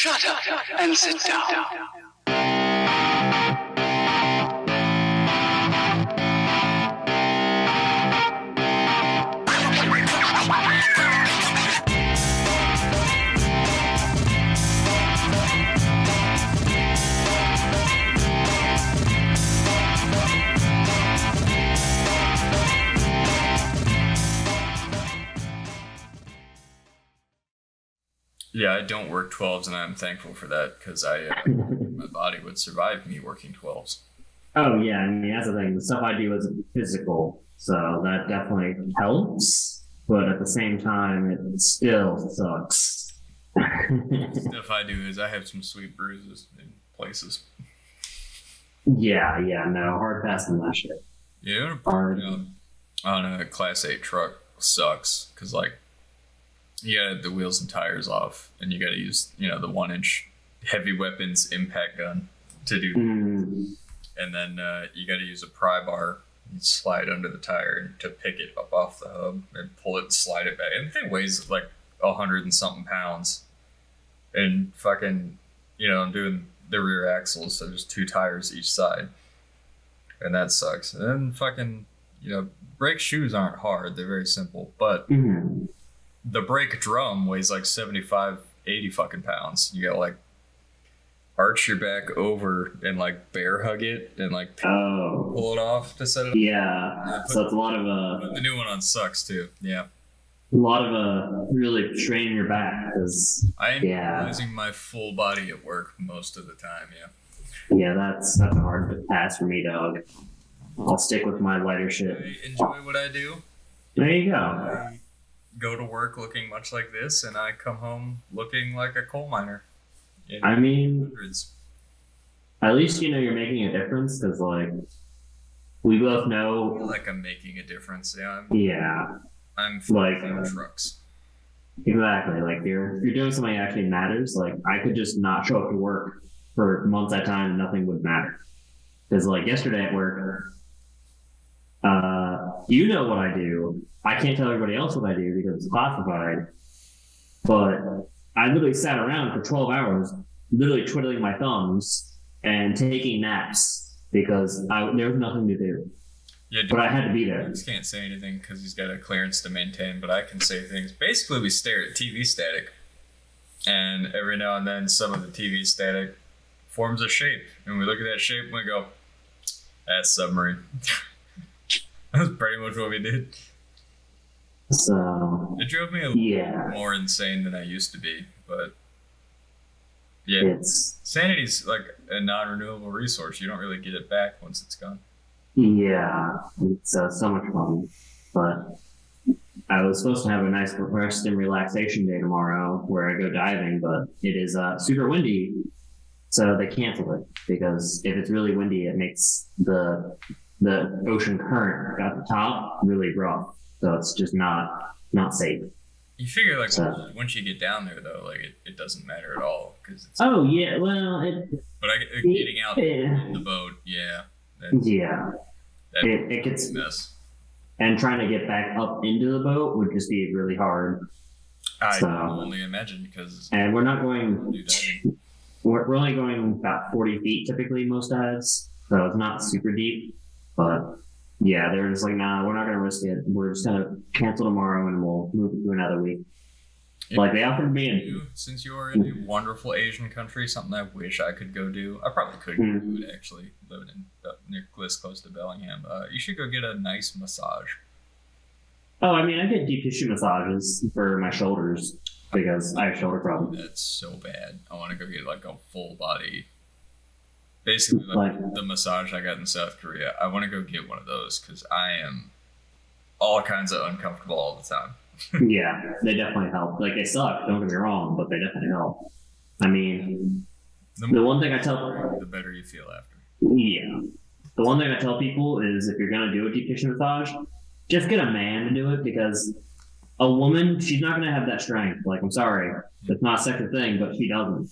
Shut up and sit down. Yeah, I don't work 12s, and I'm thankful for that because my body would survive me working 12s. Oh yeah, I mean that's the thing. The stuff I do isn't physical, so that definitely helps. But at the same time, it still sucks. Stuff I do is I have some sweet bruises in places. Yeah, no, hard passing that shit. Yeah, Hard. on a Class 8 truck sucks because like you gotta have the wheels and tires off, and you gotta use the 1-inch heavy weapons impact gun to do. And then you got to use a pry bar and slide under the tire to pick it up off the hub and pull it and slide it back. And the thing weighs like 100 and something pounds. And fucking, I'm doing the rear axles, so there's 2 tires each side. And that sucks. And then fucking, brake shoes aren't hard. They're very simple. But the brake drum weighs like 75, 80 fucking pounds. You got like arch your back over and like bear hug it and like pull it off to set it up. Yeah. So it's a lot of the new one on sucks too. Yeah. A lot of really straining your back because I am using my full body at work most of the time. Yeah. Yeah, that's a hard pass for me, dog. I'll stick with my lighter shit. I enjoy what I do. There you go. I go to work looking much like this, and I come home looking like a coal miner. I mean, hundreds. At least you're making a difference because, like, we both know. I feel like I'm making a difference. Yeah. I'm like trucks. Exactly. Like you're doing something that actually matters. Like I could just not show up to work for months at a time and nothing would matter. Because like yesterday at work, what I do. I can't tell everybody else what I do because it's classified. But I literally sat around for 12 hours, literally twiddling my thumbs and taking naps because there was nothing to do. Yeah, but I had to be there. I just can't say anything because he's got a clearance to maintain, but I can say things. Basically, we stare at TV static, and every now and then some of the TV static forms a shape, and we look at that shape and we go, that's submarine. That's pretty much what we did. So it drove me a little more insane than I used to be, but sanity's like a non-renewable resource. You don't really get it back once it's gone. Yeah, it's so much fun. But I was supposed to have a nice rest and relaxation day tomorrow where I go diving, but it is super windy, so they canceled it because if it's really windy, it makes the ocean current at the top really rough. So it's just not safe. You figure once you get down there though, like it doesn't matter at all because it's. Oh yeah, well getting out in the boat, yeah. It gets a mess. And trying to get back up into the boat would just be really hard. I can only imagine because. And we're not going. We're only going about 40 feet typically most dives, so it's not super deep, but. Yeah, they're just like, nah, we're not going to risk it. We're just going to cancel tomorrow and we'll move it to another week. Like, they offered me... Since you're in a wonderful Asian country, something I wish I could go do. I probably could do it, actually, living near close to Bellingham. You should go get a nice massage. Oh, I mean, I get deep tissue massages for my shoulders because I have shoulder problems. That's so bad. I want to go get, like, a full body... Basically, like the massage I got in South Korea. I want to go get one of those because I am all kinds of uncomfortable all the time. Yeah, they definitely help. Like, they suck, don't get me wrong, but they definitely help. I mean, the one thing I tell... The better you feel after. Yeah. The one thing I tell people is if you're going to do a deep tissue massage, just get a man to do it because a woman, she's not going to have that strength. Like, I'm sorry. It's not a sexual thing, but she doesn't.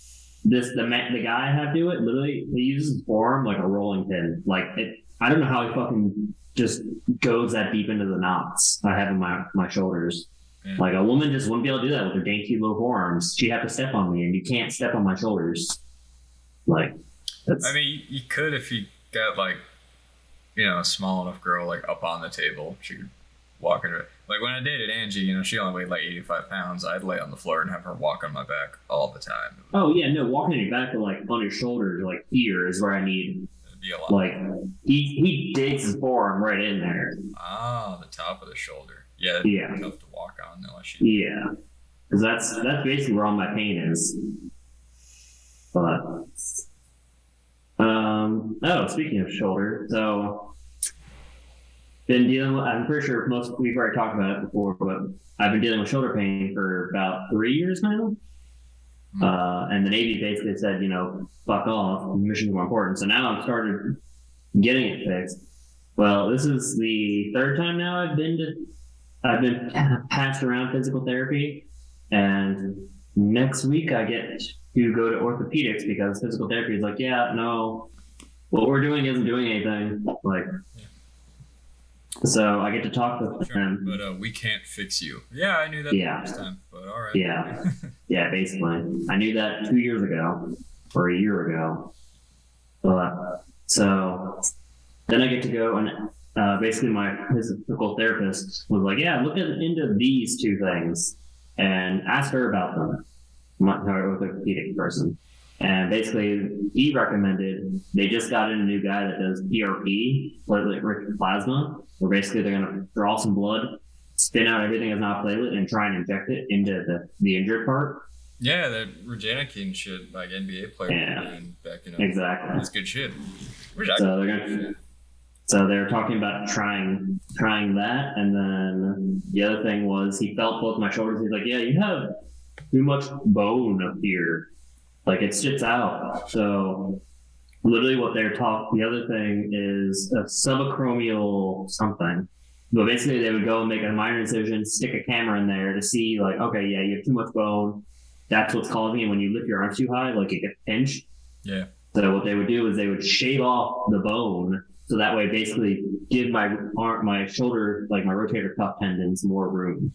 The guy I have do it, literally, he uses his forearm like a rolling pin. Like, I don't know how he fucking just goes that deep into the knots I have in my shoulders. Yeah. Like a woman just wouldn't be able to do that with her dainty little forearms. She'd have to step on me, and you can't step on my shoulders. Like, that's I mean, you could if you got like, a small enough girl like up on the table. She could walk in her. Like when I dated Angie, she only weighed like 85 pounds. I'd lay on the floor and have her walk on my back all the time. oh yeah, no, walking on your back or like on your shoulders, like here is where I need. It'd be a lot. Like he digs his forearm right in there. The top of the shoulder. Yeah, it'd Yeah. be tough to walk on unless you. Yeah, because that's basically where all my pain is. But speaking of shoulder, so been dealing with. I'm pretty sure we've already talked about it before, but I've been dealing with shoulder pain for about 3 years now. And the Navy basically said, fuck off, mission's more important. So now I've started getting it fixed. Well, this is the third time now I've been passed around physical therapy, and next week I get to go to orthopedics because physical therapy is like, yeah, no, what we're doing isn't doing anything. Like, so I get to talk with them. But we can't fix you. Yeah, I knew that the first time, but all right. Yeah. Yeah, basically. I knew that 2 years ago or a year ago. But so then I get to go and basically my physical therapist was like, yeah, look into these two things and ask her about them. My orthopedic person. And basically, he recommended, they just got in a new guy that does PRP, platelet-rich plasma, where basically they're going to draw some blood, spin out everything as not platelet, and try and inject it into the injured part. Yeah, that Regenikine shit, like NBA players and back in Exactly. That's good shit. So they're talking about trying that, and then the other thing was he felt both my shoulders. He's like, yeah, you have too much bone up here. Like it sits out. So literally what they're talking, the other thing is a subacromial something. But basically they would go and make a minor incision, stick a camera in there to see like, okay, yeah, you have too much bone. That's what's causing it when you lift your arms too high, like it gets pinched. Yeah. So what they would do is they would shave off the bone. So that way basically give my shoulder, like my rotator cuff tendons more room.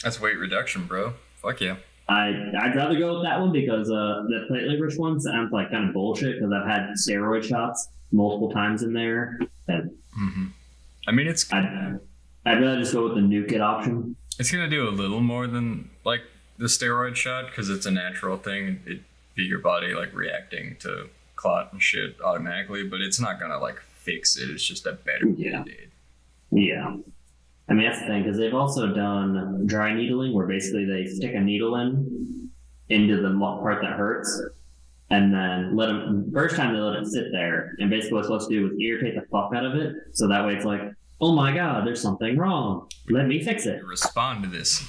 That's weight reduction, bro. Fuck yeah. I'd rather go with that one because the platelet-rich one sounds like kind of bullshit because I've had steroid shots multiple times in there. And I mean, it's I'd rather just go with the nuke it option. It's gonna do a little more than like the steroid shot because it's a natural thing. It'd be your body like reacting to clot and shit automatically, but it's not gonna like fix it. It's just a better Band-Aid. Yeah. I mean, that's the thing, because they've also done dry needling, where basically they stick a needle into the part that hurts, and then first time they let it sit there, and basically what's supposed to do is irritate the fuck out of it, so that way it's like, oh my god, there's something wrong. Let me fix it. Respond to this.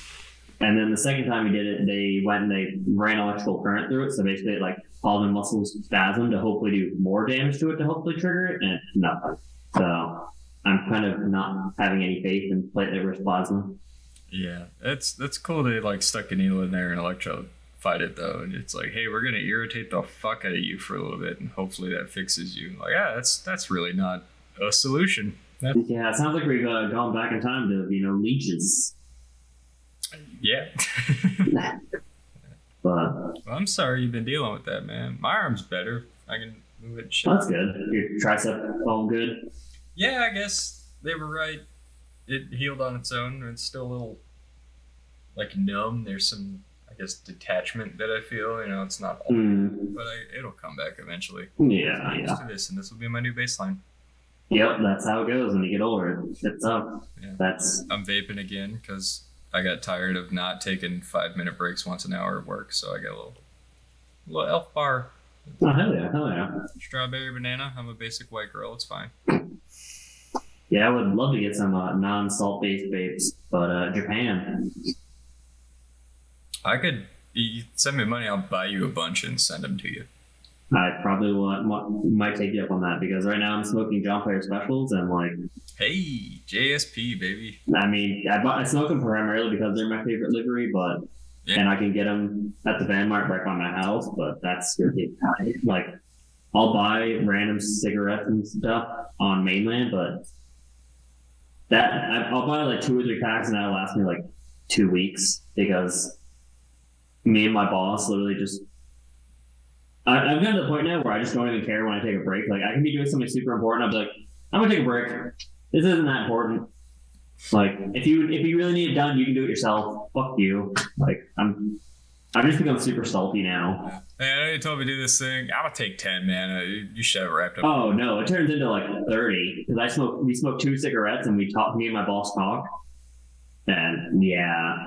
And then the second time he did it, they went and they ran electrical current through it, so basically it like caused the muscles spasm to hopefully do more damage to it to hopefully trigger it, and nothing. So I'm kind of not having any faith in platelet-rich plasma. Yeah, that's cool. They like stuck a needle in there and electrified it though, and it's like, hey, we're gonna irritate the fuck out of you for a little bit, and hopefully that fixes you. Like, yeah, that's really not a solution. Yeah, it sounds like we've gone back in time to leeches. Yeah. But well, I'm sorry you've been dealing with that, man. My arm's better. I can move it. Shit. That's good. Your tricep all good. Yeah, I guess they were right. It healed on its own. It's still a little like numb. There's some, I guess, detachment that I feel. It's not all, but it'll come back eventually. Yeah, I'm used to this, and this will be my new baseline. Yep, that's how it goes when you get older. It's up. Yeah. I'm vaping again because I got tired of not taking 5-minute breaks once an hour at work, so I got a little elf bar. Oh, hell yeah. Strawberry banana. I'm a basic white girl. It's fine. Yeah, I would love to get some non-salt-based vapes, but Japan. You send me money, I'll buy you a bunch and send them to you. I probably might take you up on that because right now I'm smoking John Player Specials and like. Hey, JSP baby. I mean, I smoke them primarily because they're my favorite livery, and I can get them at the Van Mart right by my house. But that's really like, I'll buy random cigarettes and stuff on mainland, but I'll buy like 2 or 3 packs and that'll last me like 2 weeks because me and my boss literally just. I've gotten to the point now where I just don't even care when I take a break. Like I can be doing something super important. I'll be like, I'm gonna take a break. This isn't that important. Like if you really need it done, you can do it yourself. Fuck you. Like I've just become super salty now. Hey, I know you told me to do this thing. I'm gonna take 10, man. You should have it wrapped up. Oh no, it turns into like 30 because we smoked 2 cigarettes and me and my boss talk. And yeah,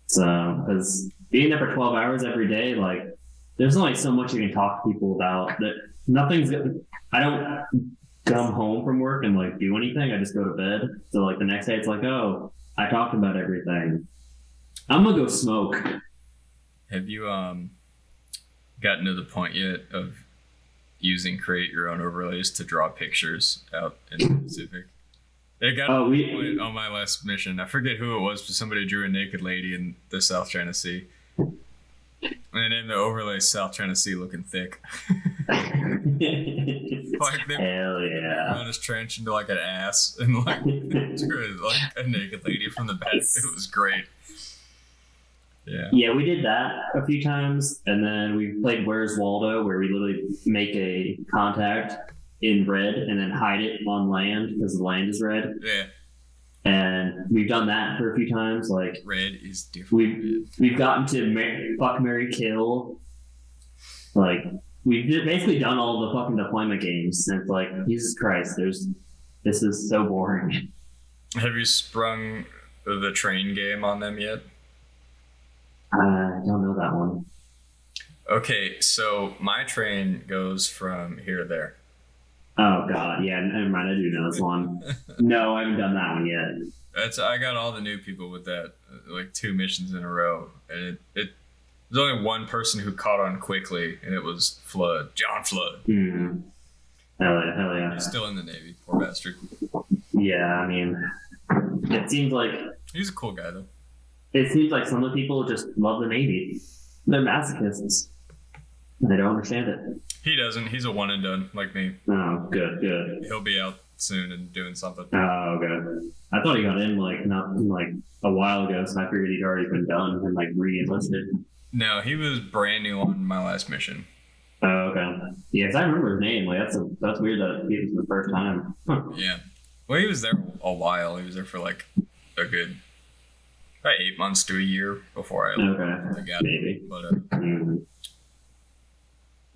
so because being there for 12 hours every day, like there's only so much you can talk to people about. That nothing's. I don't come home from work and like do anything. I just go to bed. So like the next day, it's like, oh, I talked about everything. I'm gonna go smoke. Have you gotten to the point yet of using create your own overlays to draw pictures out in the Pacific? It got to the point on my last mission. I forget who it was, but somebody drew a naked lady in the South China Sea. And in the overlay, South China Sea looking thick. Like they Hell yeah. run his trench into like an ass and like drew like a naked lady from the back. It was great. Yeah. Yeah, we did that a few times, and then we played Where's Waldo, where we literally make a contact in red and then hide it on land because the land is red. Yeah. And we've done that for a few times. Like Red is different. we've gotten to fuck, marry, kill. Like we've basically done all the fucking deployment games, and it's like Jesus Christ, this is so boring. Have you sprung the train game on them yet? I don't know that one. Okay, so my train goes from here to there. Oh god, yeah, never mind. I do know this one. No, I haven't done that one yet. I got all the new people with that, like 2 missions in a row, and there's only one person who caught on quickly, and it was Flood, John Flood. Mm. Hell yeah. He's still in the Navy, poor bastard. Yeah, I mean, it seems like He's a cool guy though. it seems like some of the people just love the Navy. They're masochists. They don't understand it. He doesn't. He's a one and done like me. Oh, good. He'll be out soon and doing something. Oh, good. I thought he got in not a while ago, so I figured he'd already been done and like re-enlisted. No, he was brand new on my last mission. Oh, okay. Yeah, 'cause I remember his name. Like that's weird that it was the first time. Huh. Yeah. Well, he was there a while. He was there for like a good 8 months to a year before I got Maybe. But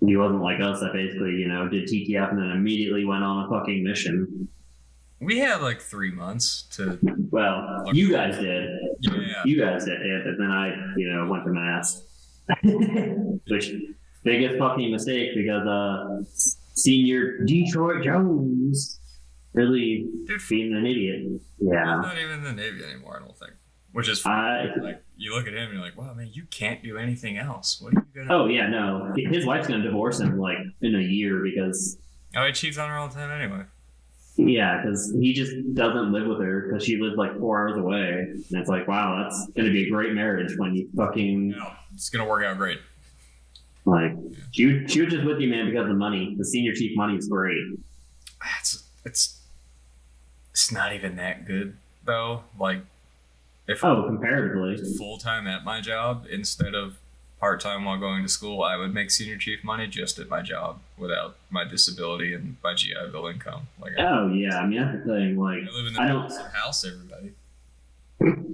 he wasn't like us that basically, did TTF and then immediately went on a fucking mission. we had like 3 months to. Well, you guys did. Yeah. You guys did it, and then I, went to mass. Which biggest fucking mistake because senior Detroit Jones really being an idiot. He's Yeah. not even in the Navy anymore, I don't think. Which is funny. Like you look at him and you're like, wow, man, you can't do anything else. What are you gonna? Oh yeah, no. His wife's gonna divorce him like in a year because. Oh, he cheats on her all the time anyway. Yeah, because he just doesn't live with her because she lives like 4 hours away, and it's like, wow, that's gonna be a great marriage when you fucking No, it's gonna work out great. like. She was just with you, man, because of money. The senior chief money is great. It's not even that good though. Like if Comparatively. full time at my job instead of part time while going to school, I would make senior chief money just at my job without my disability and my GI Bill income. Like Oh yeah, I mean that's the thing. Like I live in the I don't. massive house, everybody.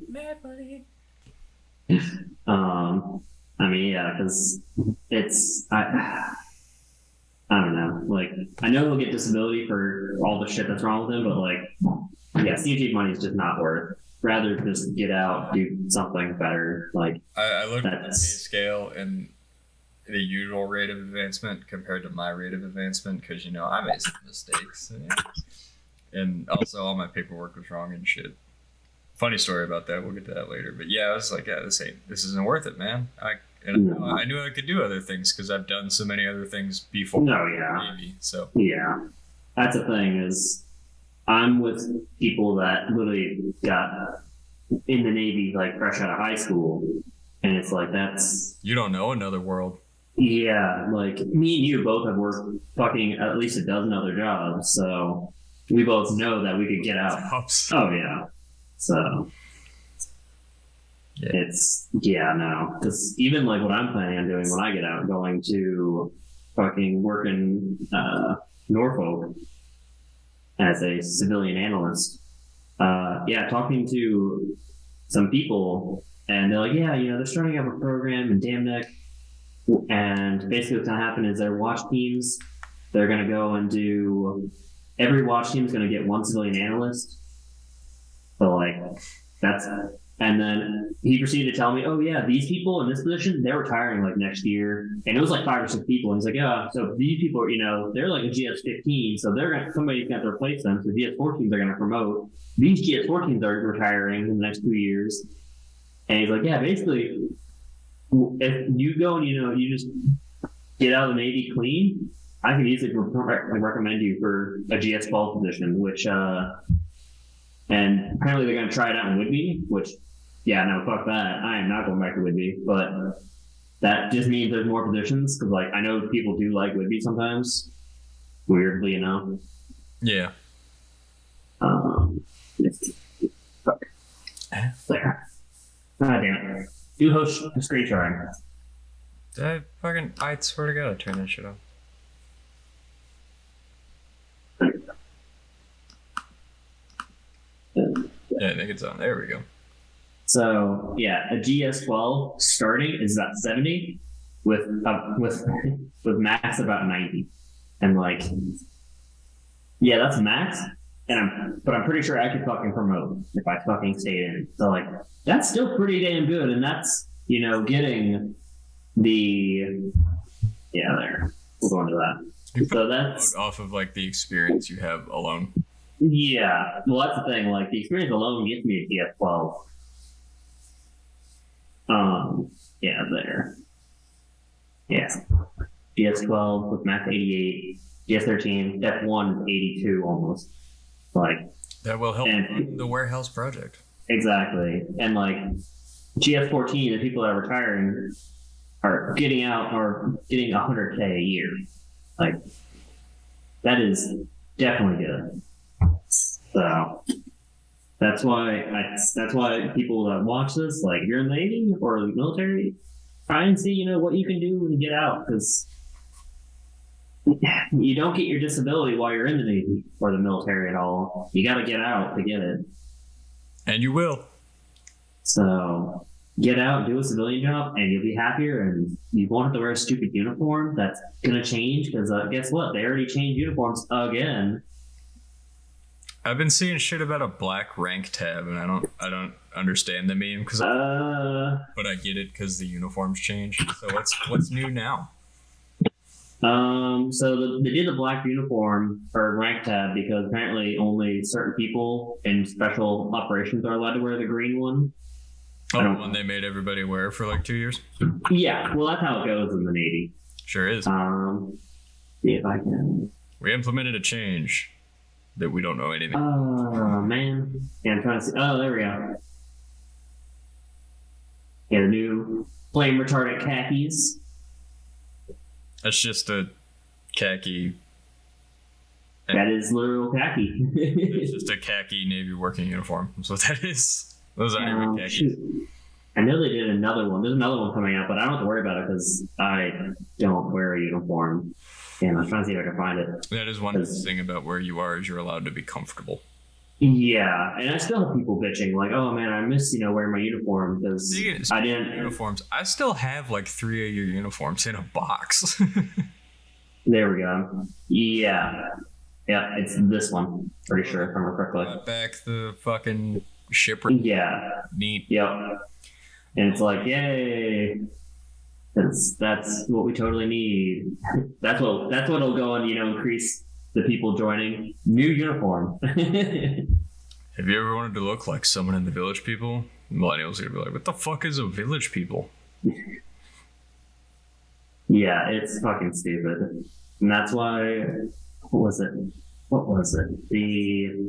Mad money. I mean, yeah, because I don't know. Like, I know he'll get disability for all the shit that's wrong with him, but like, yeah, senior chief money is just not worth. Rather just get out, do something better. Like, I looked at the pay scale and the usual rate of advancement compared to my rate of advancement because I made some mistakes, and also all my paperwork was wrong and shit. Funny story about that. We'll get to that later. But yeah, I was like, yeah, this isn't worth it, man. I knew I could do other things because I've done so many other things before. No, yeah, Navy, so yeah, that's the thing is, I'm with people that literally got in the Navy like fresh out of high school, and it's like you don't know another world. Yeah, like me and you both have worked fucking at least a dozen other jobs, so we both know that we could get out. Jobs. Oh yeah, so No, because even like what I'm planning on doing when I get out, going to fucking work in Norfolk as a civilian analyst. Talking to some people, and they're like, they're starting up a program in Dam Neck, and basically what's gonna happen is their watch teams, they're gonna go and do. Every watch team is gonna get one civilian analyst. So like that's. And then he proceeded to tell me, oh, yeah, these people in this position, they're retiring like next year. And it was like 5 or 6 people. And he's like, yeah, so these people, they're like a GS-15. So somebody's going to replace them. So GS-14s are going to promote. These GS-14s are retiring in the next 2 years. And he's like, yeah, basically, if you go and, you just get out of the Navy clean, I can easily recommend you for a GS-12 position, which, and apparently they're going to try it out in Whitby, which, no, fuck that. I am not going back to Whitby, but that just means there's more positions because, like, I know people do like Whitby sometimes, weirdly enough. Yeah. Fuck. There. God damn it. Do host screen sharing. I swear to God, I turned that shit off. Yeah, I think it's on. There we go. So a GS-12 starting is at 70 with max about 90, and like that's max. But I'm pretty sure I could fucking promote if I fucking stayed in. So like that's still pretty damn good, and that's getting the there. We'll go into that. So that's off of like the experience you have alone. Yeah, well, that's the thing. Like the experience alone gets me a GS-12. There. Yeah, GS-12 with max 88. GS-13, F1 is 82 almost. Like that will help the warehouse project. Exactly, and like GS-14, the people that are retiring are getting out or getting 100K a year. Like that is definitely good. So that's why people that watch this, like if you're in the Navy or the military, try and see what you can do when you get out, because you don't get your disability while you're in the Navy or the military at all. You got to get out to get it, and you will. So get out, do a civilian job, and you'll be happier, and you won't have to wear a stupid uniform that's gonna change, because guess what? They already changed uniforms again. I've been seeing shit about a black rank tab, and I don't understand the meme but I get it because the uniforms changed. So what's new now? So they did the black uniform for rank tab because apparently only certain people in special operations are allowed to wear the green one. Oh, the one they made everybody wear for like 2 years? Yeah, well, that's how it goes in the Navy. Sure is. See if I can. We implemented a change that we don't know anything. Oh, man. Yeah, I'm trying to see. Oh, there we go. Yeah, the new flame retardant khakis. That's just a khaki. That is literal khaki. It's just a khaki Navy working uniform. That's what that is. Those aren't even khakis. Shoot. I know they did another one. There's another one coming out, but I don't have to worry about it because I don't wear a uniform. Yeah, I'm trying to see if I can find it. That is one thing about where you are, is you're allowed to be comfortable. Yeah, and I still have people bitching like, "Oh man, I miss wearing my uniform because I didn't." Uniforms. I still have like 3 of your uniforms in a box. There we go. Yeah, it's this one. Pretty sure if I remember correctly. Back the fucking shipwreck. Yeah. Neat. Yep. And it's like, yay. That's what we totally need. That's what'll go and increase the people joining. New uniform. Have you ever wanted to look like someone in the Village People? Millennials are gonna be like, what the fuck is a Village People? Yeah, it's fucking stupid. And that's why, what was it? The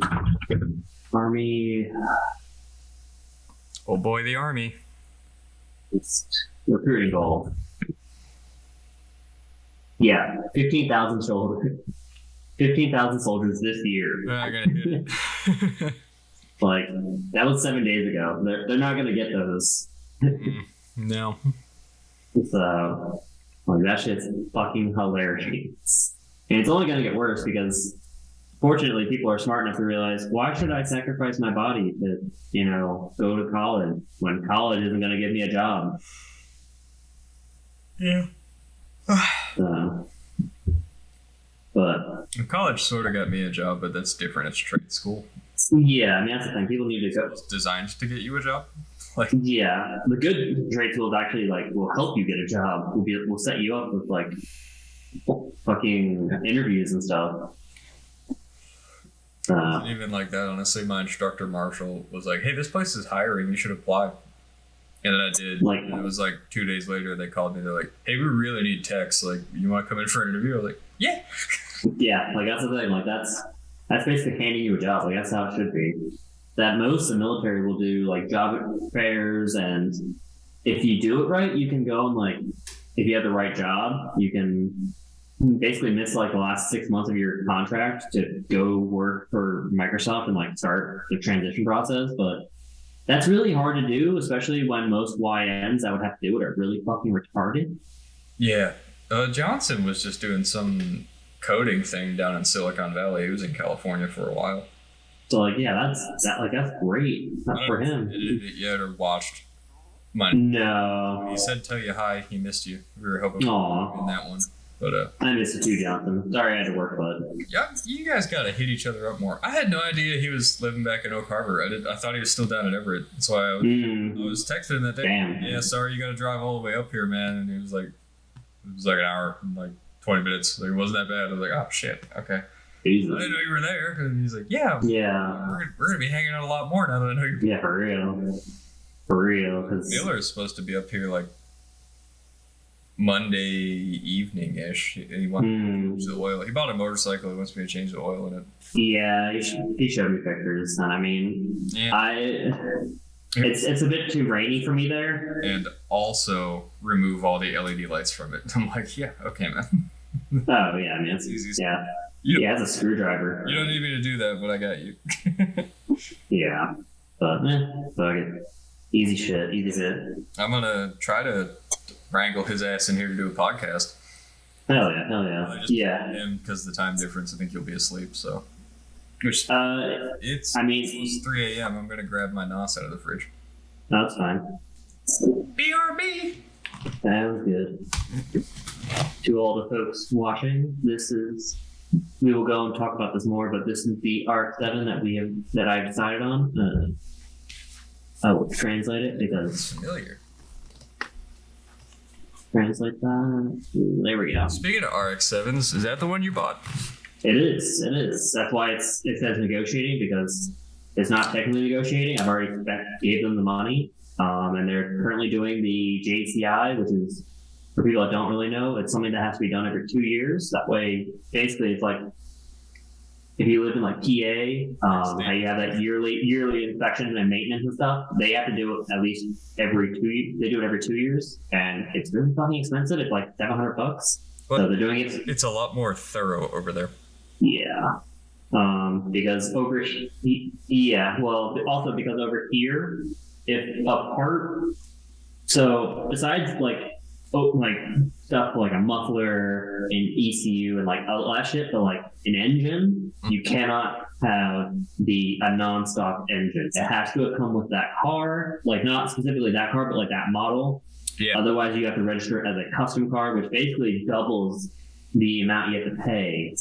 Army. Oh boy, the Army. It's recruiting goal. Yeah, 15,000 soldiers. 15,000 soldiers this year. I gotta hit it. Like, that was 7 days ago. They're not gonna get those No. So, like, that shit's fucking hilarious. And it's only going to get worse because, fortunately, people are smart enough to realize, why should I sacrifice my body to, go to college when college isn't going to give me a job? Yeah. So, but College sort of got me a job, but that's different. It's trade school. yeah, I mean, that's the thing. People need to go. It's designed to get you a job. Like, Yeah, the good trade tools actually will help you get a job. We'll set you up with fucking interviews and stuff. even like that, honestly, my instructor Marshall was like, "Hey, this place is hiring. You should apply." And then I did. Like- and it was like 2 days later, they called me. They're like, "Hey, we really need techs. Like, you want to come in for an interview?" I was like, "Yeah." Yeah, like that's the thing. Like that's basically handing you a job. Like that's how it should be. That most of the military will do like job fairs, and if you do it right, you can go and if you have the right job, you can basically miss the last 6 months of your contract to go work for Microsoft and start the transition process. But that's really hard to do, especially when most YNs that would have to do it are really fucking retarded. Yeah. Johnson was just doing some coding thing down in Silicon Valley. He was in California for a while. So that's great. That's for him. Edited it yet or watched? No. He said tell you hi. He missed you. We were hoping Aw. in that one. But I missed it too, Jonathan. Sorry I had to work, bud. yeah, you guys gotta hit each other up more. I had no idea he was living back in Oak Harbor. I thought he was still down at Everett. That's why I was texting him that day. Damn. Yeah, sorry, you gotta drive all the way up here, man. And he was like, it was like an hour, and 20 minutes. Like, it wasn't that bad. I was like, oh shit, okay. Jesus. I didn't know you were there. And he's like, yeah, Yeah. we're gonna be hanging out a lot more now that I know you're. Yeah, for real. For real. Because Miller is supposed to be up here Monday evening ish. He wants to change the oil. He bought a motorcycle. He wants me to change the oil in it. yeah, he showed me pictures, and I mean, Yeah. it's a bit too rainy for me there. And also remove all the LED lights from it. I'm like, yeah, okay, man. Oh yeah, I mean, it's Easy. yeah. You- Yeah, it's a screwdriver. You don't need me to do that, but I got you. Yeah, but fuck it. Easy shit, easy fit. I'm gonna try to wrangle his ass in here to do a podcast. Hell yeah, hell I yeah. just Yeah. him because the time difference. I think you'll be asleep. So, which it's I mean, it's 3 a.m. I'm gonna grab my NOS out of the fridge. that's fine. BRB. Sounds good. To all the folks watching, we will go and talk about this more, but this is the ARC-7 that I've decided on. I will translate it because Familiar. translate that. There we go. Speaking of RX-7s, is that the one you bought? It is. It is. That's why it says negotiating, because it's not technically negotiating. I've already gave them the money, and they're currently doing the JCI, which is, for people that don't really know, it's something that has to be done every 2 years. That way, basically, it's like if you live in PA, how you have that yearly inspection and maintenance and stuff. They have to do it at least every 2 years. They do it every 2 years, and it's really fucking expensive. It's like $700. But so they're doing it. It's a lot more thorough over there. Yeah. Because over also because over here, if a part, so besides stuff like a muffler and ECU and all that shit, but an engine, you cannot have a non-stock engine. It has to come with that car, not specifically that car, but that model. Yeah. Otherwise, you have to register it as a custom car, which basically doubles the amount you have to pay.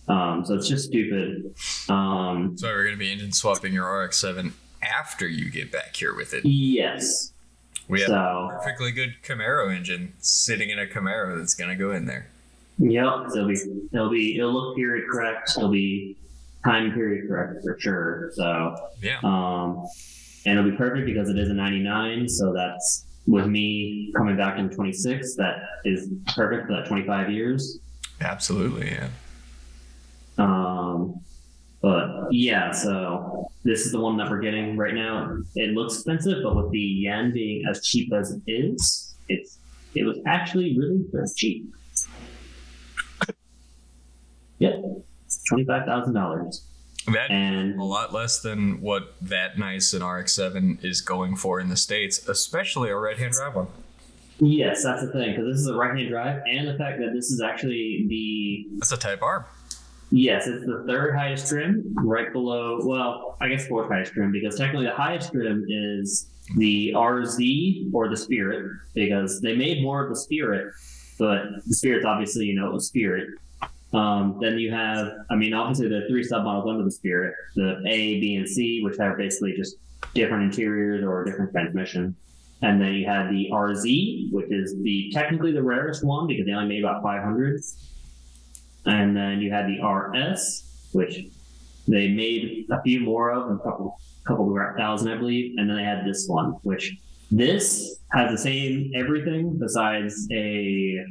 So it's just stupid. So we're going to be engine swapping your RX-7 after you get back here with it. Yes. We have So- a perfectly good Camaro engine sitting in a Camaro that's going to go in there. Yep. So it'll look period correct. It'll be time period correct for sure. So Yeah. and it'll be perfect because it is a 99. So that's with me coming back in 26. That is perfect for that 25 years. Absolutely, yeah. But yeah, so this is the one that we're getting right now. It looks expensive, but with the yen being as cheap as it is, it was actually really cheap. Yep, $25,000. That And a lot less than what that nice an RX-7 is going for in the States, especially a right-hand drive one. yes, that's the thing, because this is a right-hand drive, and the fact that this is actually That's a Type R. yes, it's the third highest trim, right below, well, I guess fourth highest trim, because technically the highest trim is the RZ or the Spirit, because they made more of the Spirit, but the Spirit's obviously, a Spirit. Then you have, obviously there are three submodels under the Spirit, the A, B, and C, which have basically just different interiors or different transmission. And then you have the RZ, which is technically the rarest one because they only made about 500. And then you had the RS, which they made a few more of, a couple thousand, I believe. And then they had this one, which this has the same everything besides a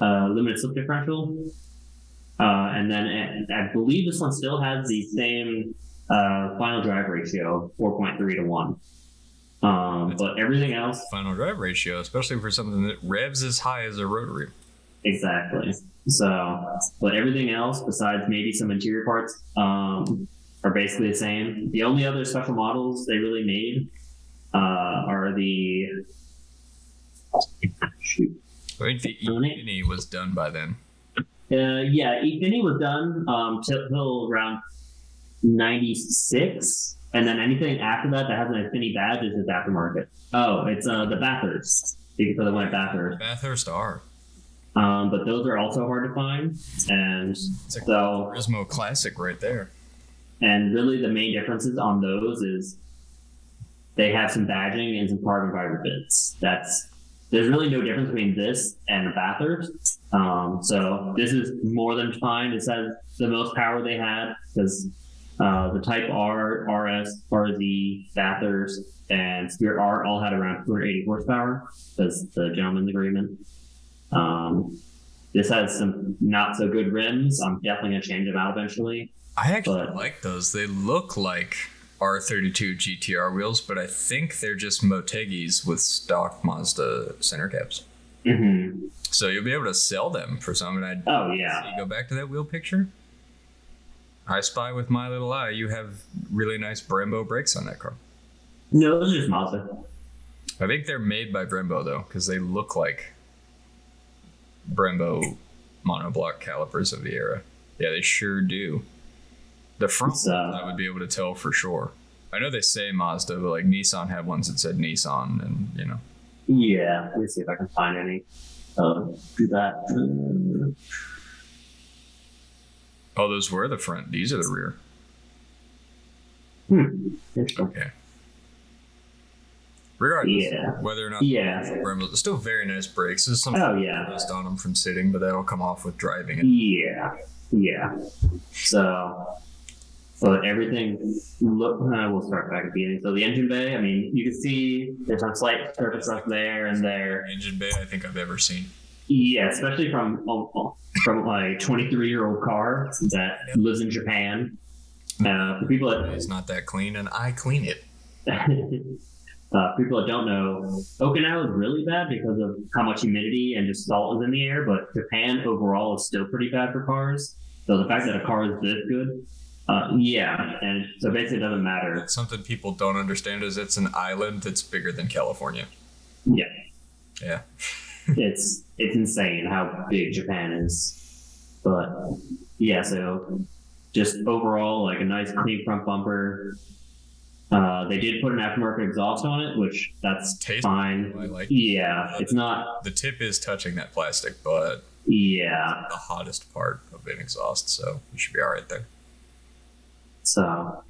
limited slip differential. And then I believe this one still has the same final drive ratio, 4.3 to 1. But everything else... Final drive ratio, especially for something that revs as high as a rotary. Exactly. So, but everything else, besides maybe some interior parts, are basically the same. The only other special models they really made are the... Shoot. I think the E-Mini was done by then. Yeah, E-Mini was done till around 96, and then anything after that has an Infinity badge is just aftermarket. Oh, it's the Bathurst. Because they went Bathurst. Bathurst R. But those are also hard to find, and It's a so Turismo classic right there. and really the main differences on those is they have some badging and some carbon fiber bits. There's really no difference between this and a Bathurst. So this is more than fine. This has the most power they had because the Type R, RS, RZ, Bathurst, and Spirit R all had around 280 horsepower because the gentleman's agreement. This has some not so good rims. I'm definitely gonna change them out eventually. I actually But- like those. They look like R32 GTR wheels, but I think they're just Motegis with stock Mazda center caps. Mm-hmm. So you'll be able to sell them for some. And Oh yeah. you go back to that wheel picture. I spy with my little eye. You have really nice Brembo brakes on that car. No, those are just Mazda. I think they're made by Brembo though, because they look like Brembo monoblock calipers of the era. Yeah, they sure do. The front So- ones I would be able to tell for sure. I know they say Mazda, but like Nissan had ones that said Nissan, and Yeah. Let me see if I can find any. Do that. Oh, those were the front. These are the rear. Interesting. Okay. Regardless, Yeah. whether or not Yeah. Brembo, still very nice brakes. There's some Oh yeah. rust on them from sitting, but that'll come off with driving it. Yeah. Yeah. So, but everything we'll start back at the beginning. So the engine bay, you can see there's some slight surface rust there and there. Engine bay I think I've ever seen. Yeah, especially from like 23-year-old car that lives in Japan. For people that It's not that clean, and I clean it. people that don't know, Okinawa is really bad because of how much humidity and just salt is in the air, but Japan overall is still pretty bad for cars. So the fact that a car is this good, yeah, and so basically it doesn't matter. Something people don't understand is it's an island that's bigger than California. Yeah, Yeah. it's insane how big Japan is. But yeah, so just overall, like a nice clean front bumper. They did put an aftermarket exhaust on it, which that's Taste- fine. I like Yeah, it's not. The tip is touching that plastic, but Yeah, the hottest part of an exhaust, so you should be all right there. so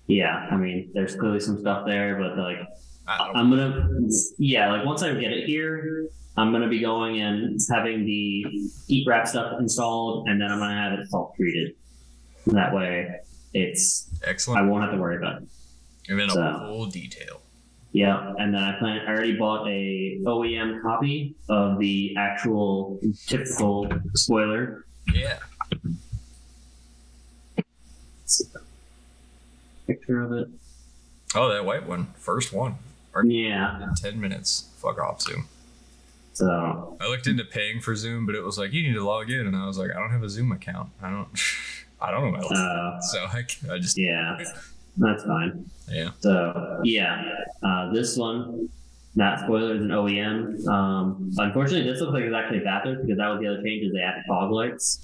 yeah. There's clearly some stuff there, but like I don't- I'm gonna, yeah, like once I get it here, I'm gonna be going and having the heat wrap stuff installed, and then I'm gonna have it salt treated. That way, I Excellent. won't have to worry about it. And then a so- full detail. Yeah, and then I already bought a OEM copy of the actual typical spoiler. Yeah. Picture of it. Oh, that white one. First one. Yeah. In 10 minutes. Fuck off, Zoom. So I looked into paying for Zoom, but it was like, you need to log in. And I was like, I don't have a Zoom account. I don't. I don't know my license Uh, plate, so I just yeah, that's fine. yeah. So yeah, this one, not spoilers, an OEM. Unfortunately, this looks like it's actually backwards because that was the other change is they added fog lights.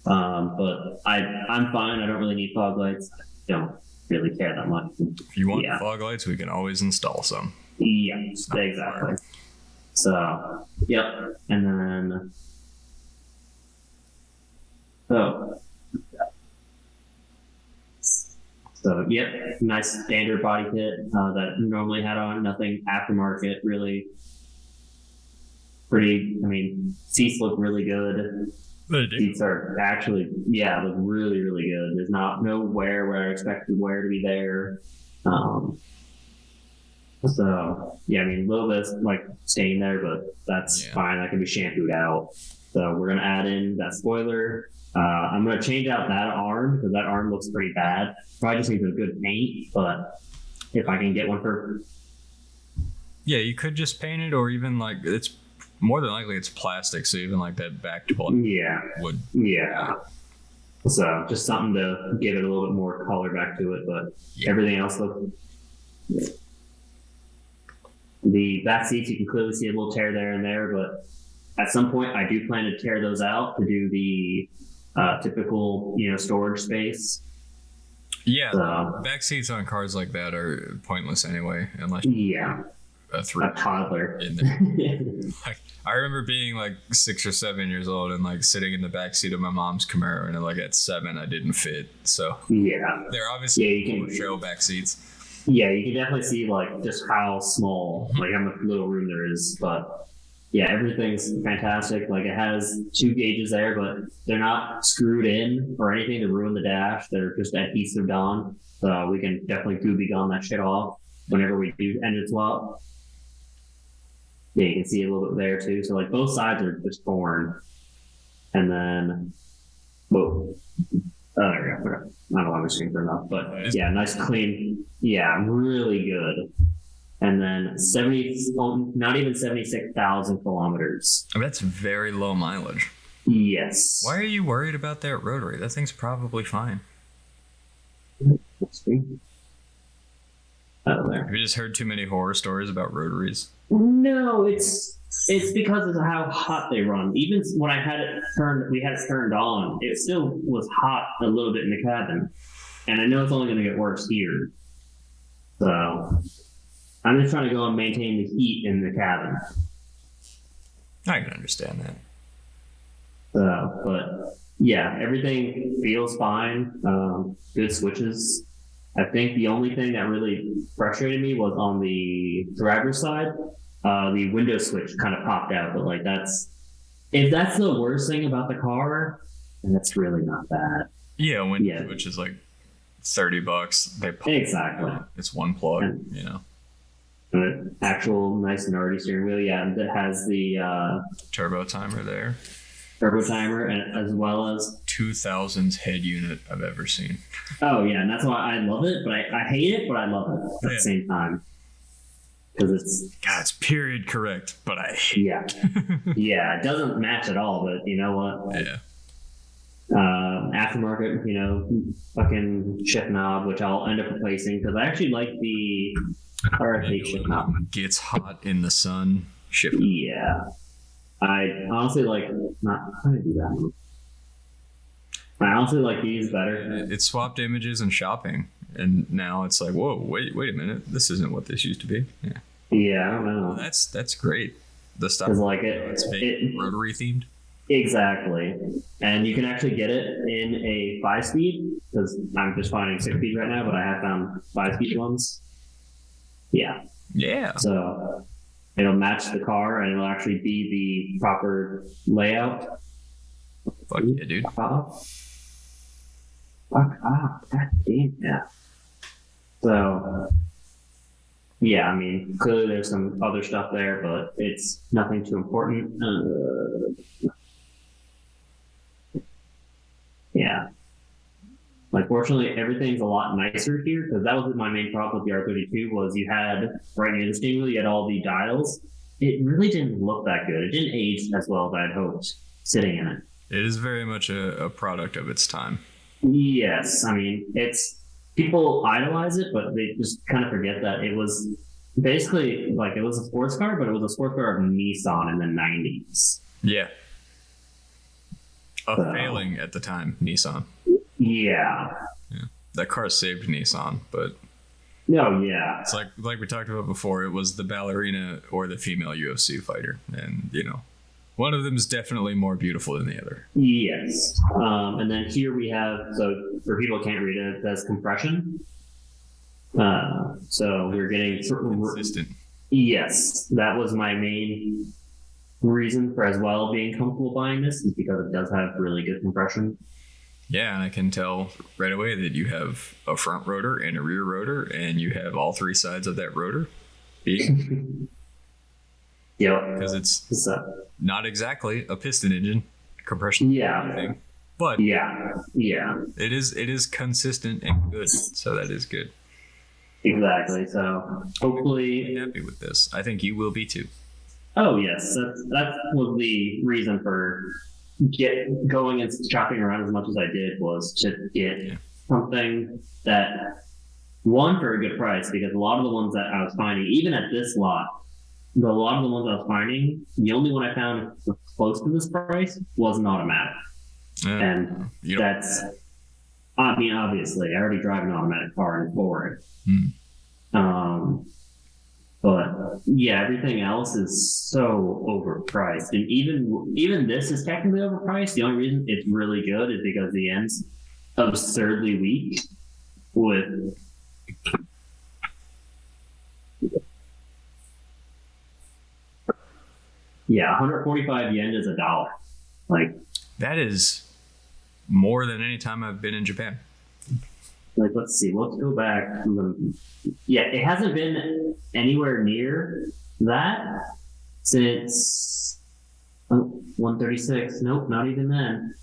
But I'm fine. I don't really need fog lights. I don't really care that much. If you want Yeah. fog lights, we can always install some. Yeah, not exactly. So yep, and then so yep, nice standard body kit that I normally had on. Nothing aftermarket really. Pretty. I mean, seats look really good. They do. Seats are actually, yeah, look really, really good. There's no wear where I expected wear to be there. So yeah, I mean, a little bit like stain there, but that's fine. That can be shampooed out. So we're gonna add in that spoiler. I'm gonna change out that arm because that arm looks pretty bad. Probably just needs a good paint, but if I can get one for Yeah, you could just paint it, or even like it's more than likely it's plastic, so even like that back plate yeah, would. yeah. So just something to give it a little bit more color back to it, but Yeah. everything else looks. The back seats, you can clearly see a little tear there and there, but at some point I do plan to tear those out to do the typical, storage space. Yeah, So, back seats on cars like that are pointless anyway, unless yeah, a three a toddler. in there. Like, I remember being like 6 or 7 years old and like sitting in the back seat of my mom's Camaro, and like at 7 I didn't fit. So Yeah, they're obviously Yeah, you can- show back seats. yeah, you can definitely see like just how small, like how much little room there is, but yeah, everything's fantastic. Like it has 2 gauges there, but they're not screwed in or anything to ruin the dash. They're just adhesive on, so we can definitely Gooby gun that shit off whenever we do engine swap. Yeah, you can see a little bit there too. So like both sides are just torn, and then whoa. Oh, there we go. Okay. I don't know why my screen turned off, but yeah, nice clean. Yeah, really good. And then 70, not even 76,000 kilometers. That's very low mileage. Yes. Why are you worried about that rotary? That thing's probably fine. Oh, there. Have you just heard too many horror stories about rotaries? No, it's because of how hot they run. Even when we had it turned on, it still was hot a little bit in the cabin. And I know it's only going to get worse here. So I'm just trying to go and maintain the heat in the cabin. I can understand that. But yeah, everything feels fine. Good switches. I think the only thing that really frustrated me was on the driver's side. The window switch kind of popped out, but like if that's the worst thing about the car, then that's really not bad. Yeah, which is like $30. They pop Exactly. It's one plug, And- An actual nice Nardi steering wheel, yeah, and it has the turbo timer there. turbo timer, and as well as 2000s head unit I've ever seen. oh yeah, and that's why I love it, but I hate it, but I love it at the same time because it's God, it's period correct, but I hate yeah, yeah, it doesn't match at all, but you know what? it. Yeah. Aftermarket, fucking shift knob, which I'll end up replacing because I actually like the RFA shift knob. Gets hot in the sun. Shift. Yeah, I honestly like not how to do that. I honestly like these better. It swapped images and shopping, and now it's like, whoa, wait a minute, this isn't what this used to be. Yeah. Yeah, I don't know. That's great. The stuff Because like it's rotary themed. Exactly. And you can actually get it in a 5-speed because I'm just finding 6-speed right now, but I have found 5-speed ones. Yeah. Yeah. So it'll match the car and it'll actually be the proper layout. Fuck yeah, dude. Fuck off. God damn. Yeah. So, yeah, I mean, clearly there's some other stuff there, but it's nothing too important. Yeah. Like, fortunately, everything's a lot nicer here because that was my main problem with the R32 was you had right near the steering wheel, you had all the dials. It really didn't look that good. It didn't age as well as I'd hoped sitting in it. It is very much a product of its time. Yes, I mean it's people idolize it, but they just kind of forget that it was basically like it was a sports car, but it was a sports car of Nissan in the '90s. Yeah. A So, failing at the time, Nissan. yeah, Yeah. That car saved Nissan, but no, yeah, it's like we talked about before, it was the ballerina or the female UFC fighter. And, one of them is definitely more beautiful than the other. yes. And then here we have so for people who can't read it, that's compression. So we're getting Consistent. yes, that was my main reason for as well being comfortable buying this is because it does have really good compression. Yeah, and I can tell right away that you have a front rotor and a rear rotor, and you have all three sides of that rotor being Yep. because it's So, not exactly a piston engine compression yeah. thing, but Yeah. it is consistent and good, so that is good. Exactly. So I'm hopefully, happy with this. I think you will be too. oh yes, that was the reason for going and shopping around as much as I did was to get something that one for a good price because a lot of the ones that I was finding, even at this lot, a lot of the ones I was finding, the only one I found close to this price was an automatic, and you don't- that's. I mean, obviously, I already drive an automatic car in Ford. But yeah, everything else is so overpriced, and even this is technically overpriced. The only reason it's really good is because the end's absurdly weak. With yeah, 145 yen is $1. Like that is more than any time I've been in Japan. let's see, let's go back. Yeah, it hasn't been anywhere near that since 136. Nope, not even then.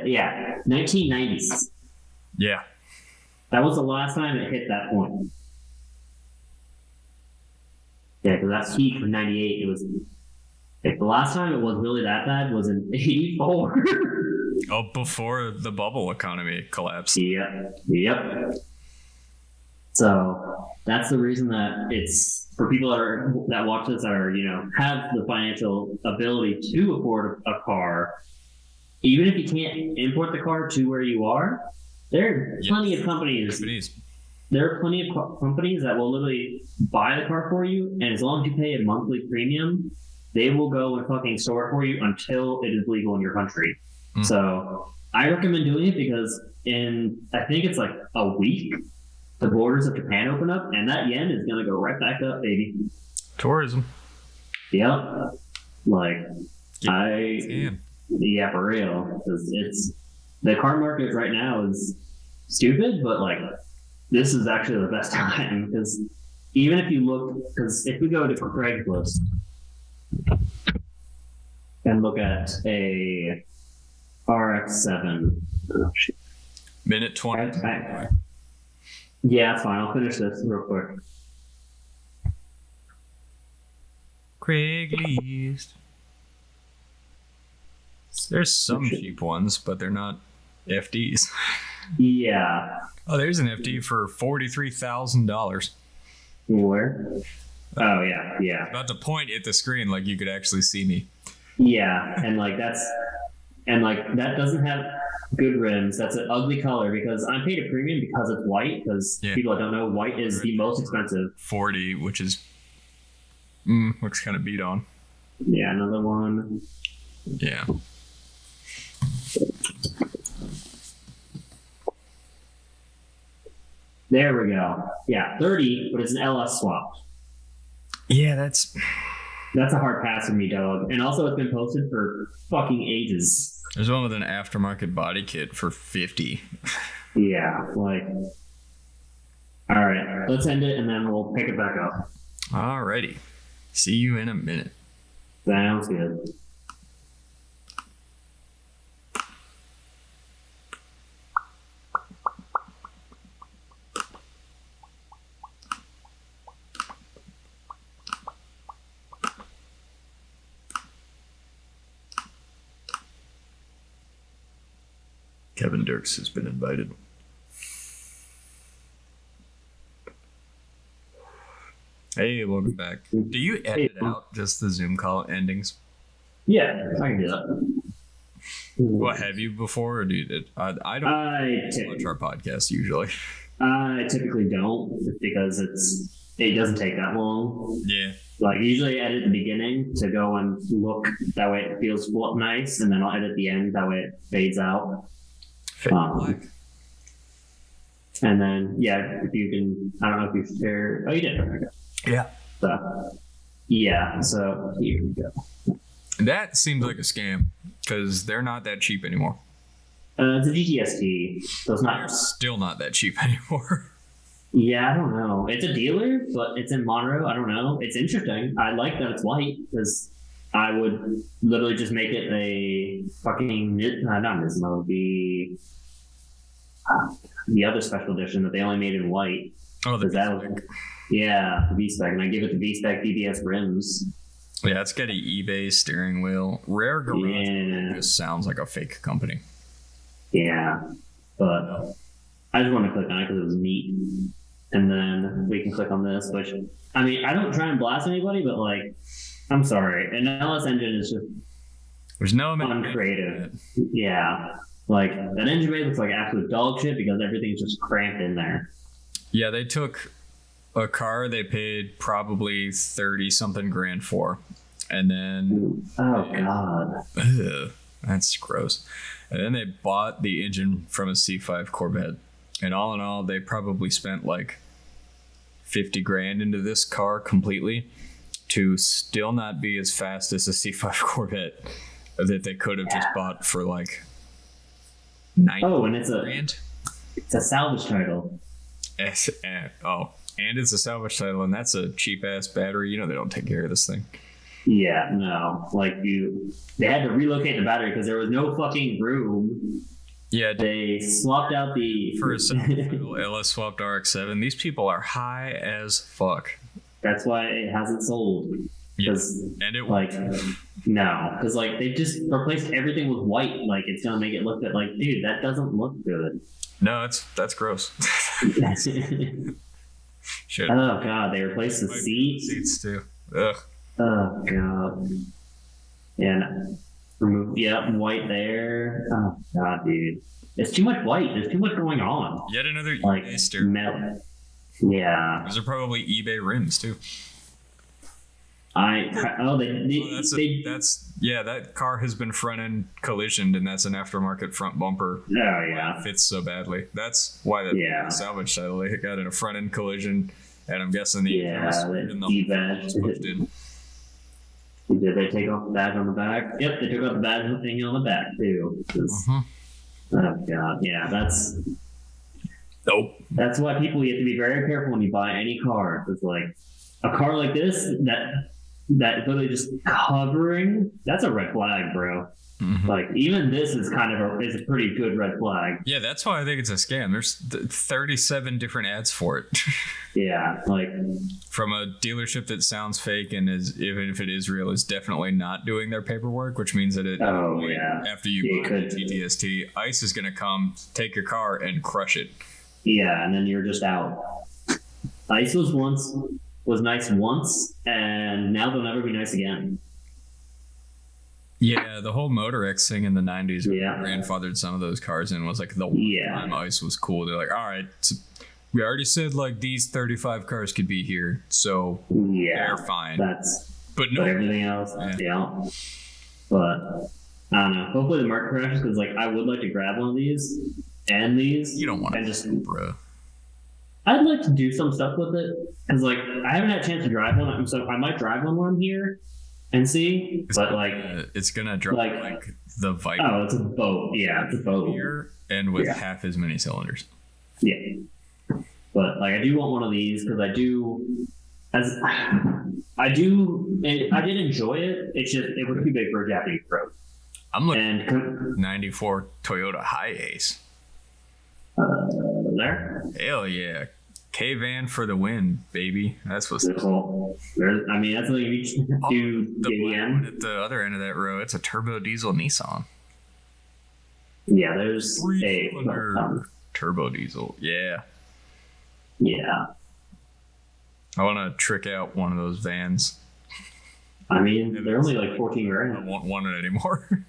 Yeah, 1990s. Yeah. That was the last time it hit that point. Yeah, because that peak in '98, it was. Like, the last time it was really that bad was in '84. Oh, before the bubble economy collapsed. Yep. So that's the reason that it's for people that watch this are have the financial ability to afford a car, even if you can't import the car to where you are. There are plenty of companies. There are plenty of companies that will literally buy the car for you, and as long as you pay a monthly premium, they will go and fucking store it for you until it is legal in your country. So I recommend doing it because I think it's like a week, the borders of Japan open up, and that yen is gonna go right back up, baby. Tourism. Yep. Like Damn. yeah, for real. 'Cause it's the car market right now is stupid, but like this is actually the best time because even if you look, because if we go to Craigslist and look at a RX-7, Minute 20. Yeah, it's fine. I'll finish this real quick. Craigslist. There's some cheap ones, but they're not FDs. Yeah. Oh, there's an FD for $43,000. Where? Oh yeah. About to point at the screen like you could actually see me. Yeah, and like that doesn't have good rims. That's an ugly color because I'm paid a premium because it's white. Because people that don't know, white is the most expensive. 40, which is looks kind of beat on. Yeah, another one. Yeah. There we go. Yeah, 30, but it's an LS swap. Yeah, that's a hard pass for me, dog. And also, it's been posted for fucking ages. There's one with an aftermarket body kit for 50. Yeah, like. All right, let's end it and then we'll pick it back up. Alrighty. See you in a minute. Sounds good. Kevin Dirks has been invited. Hey, welcome back. Do you edit out just the Zoom call endings? Yeah, I can do that. What, have you before, or do you? I don't watch our podcast usually. I typically don't, just because it doesn't take that long. Yeah. Like, usually I edit the beginning to go and look, that way it feels nice, and then I'll edit the end, that way it fades out. Black. And then, yeah, if you can, I don't know if you share. Oh, you did. Okay. Yeah. So, yeah, so here we go. That seems like a scam because they're not that cheap anymore. It's a GTST, so it's They're not. still not that cheap anymore. Yeah, I don't know. It's a dealer, but it's in Monroe. I don't know. It's interesting. I like that it's white because I would literally just make it a fucking not Nismo, the other special edition that they only made in white. Oh, the V-Spec. Yeah, the V-Spec, and I give it the V-Spec DBS rims. Yeah, it's got an eBay steering wheel. Rare Garage just sounds like a fake company. Yeah, but I just want to click on it because it was neat. And then we can click on this, which, I mean, I don't try and blast anybody, but, like, I'm sorry. An LS engine is just There's no uncreative. Yeah. Like, that engine bay looks like absolute dog shit because everything's just cramped in there. Yeah, they took a car they paid probably 30-something grand for. And then... Oh, God. Ugh, that's gross. And then they bought the engine from a C5 Corvette. And all in all, they probably spent like 50 grand into this car completely to still not be as fast as a C5 Corvette that they could have just bought for like 90 and it's grand. It's a salvage title. And it's a salvage title, and that's a cheap ass battery. You know they don't take care of this thing. Yeah, no. Like, they had to relocate the battery because there was no fucking room. Yeah, they swapped out for a simple LS swapped RX-7. These people are high as fuck. That's why it hasn't sold. Yes, and it like no, because like they just replaced everything with white. Like it's gonna make it look good. Like, dude, that doesn't look good. No, that's gross. Shit. Oh god, they replaced the seats too. Ugh. Oh god. And remove white there. Oh god, dude. It's too much white. There's too much going on. Yet another like eBay steering. Metal. Yeah. Those are probably eBay rims too. That car has been front end collisioned, and that's an aftermarket front bumper. Oh yeah. It fits so badly. That's why the salvage title, they got in a front end collision, and I'm guessing the badge was pushed in. Did they take off the badge on the back? Yep, they took off the badge thing on the back too. Oh god, yeah, that's nope. That's why you have to be very careful when you buy any car. It's like a car like this that literally just covering. That's a red flag, bro. Mm-hmm. Like even this is kind of is a pretty good red flag. Yeah, that's why I think it's a scam. There's 37 different ads for it. Yeah, like from a dealership that sounds fake and is, even if it is real, is definitely not doing their paperwork, which means that after you buy the GTST, ICE is going to come take your car and crush it. Yeah, and then you're just out. ICE was nice once, and now they'll never be nice again. Yeah, the whole Motor X thing in the 90s grandfathered some of those cars in, was like the one time ICE was cool. They're like, all right, we already said like these 35 cars could be here, so they're fine. But everything else, But I don't know. Hopefully the market crashes, because like I would like to grab one of these and these. You don't want to just, bro. I'd like to do some stuff with it, because like I haven't had a chance to drive one, so I might drive one when I'm here and see. It's gonna drop like the Viper. Oh, it's a boat. Yeah, it's a boat. Here and with half as many cylinders. Yeah, but like I do want one of these because I did enjoy it. It's just it was too big for a Japanese road. I'm looking at 94 Toyota Hiace. There. Hell yeah. K-Van for the win, baby. That's what's cool. That's something you do. The black one at the other end of that row, it's a turbo diesel Nissan. Yeah, there's a 3-cylinder turbo diesel. Yeah. yeah. I want to trick out one of those vans. I mean, they're only like 14 I grand. won't want it anymore.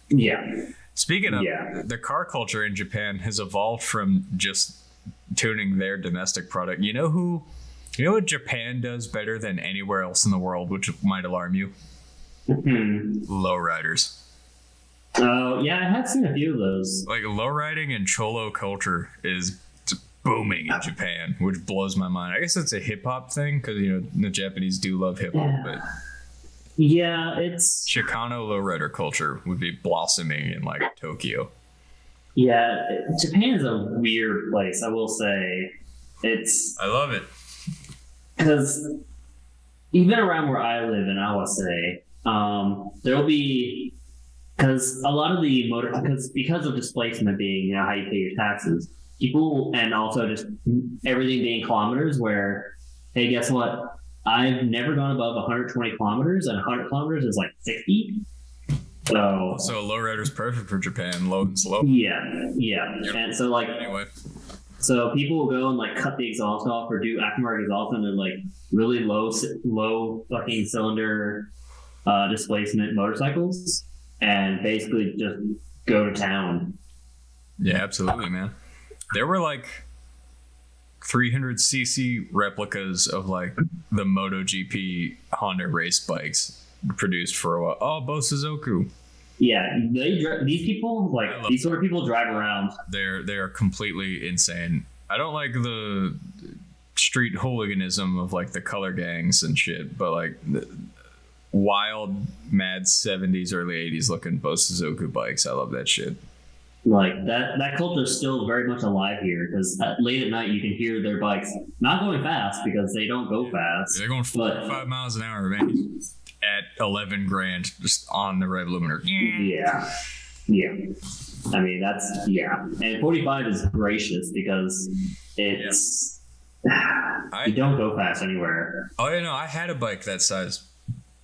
Yeah, Speaking of, Yeah. the car culture in Japan has evolved from just tuning their domestic product. You know what Japan does better than anywhere else in the world, which might alarm you? Lowriders. Oh, yeah, I have seen a few of those. Like, lowriding and cholo culture is booming in Japan, which blows my mind. I guess it's a hip hop thing because the Japanese do love hip hop, but Yeah, it's Chicano lowrider culture would be blossoming in like Tokyo. yeah. Japan is a weird place. I will say, it's I love it. because even around where I live in Awase, there'll be because a lot of the because of displacement being how you pay your taxes, people and also just everything being kilometers. Where hey, guess what? I've never gone above 120 kilometers, and 100 kilometers is like 60. So a lowrider's perfect for Japan, low and slow. yeah, Yep. and so like Anyway, so people will go and like cut the exhaust off or do aftermarket exhaust on their like really low fucking cylinder displacement motorcycles, and basically just go to town. yeah, absolutely, man. There were like 300cc replicas of like the MotoGP Honda race bikes produced for a while. Oh, Bosuzoku. Yeah, these people I like love these sort of people drive around. They are completely insane. I don't like the street hooliganism of like the color gangs and shit, but like the wild, mad 70s, early 80s looking Bosuzoku bikes. I love that shit. Like that culture is still very much alive here because late at night you can hear their bikes not going fast because they don't go fast. They're going 45 miles an hour, man, at 11 grand just on the red limiter. Yeah. I mean and 45 is gracious because it's you don't go fast anywhere. Oh, yeah, no, I had a bike that size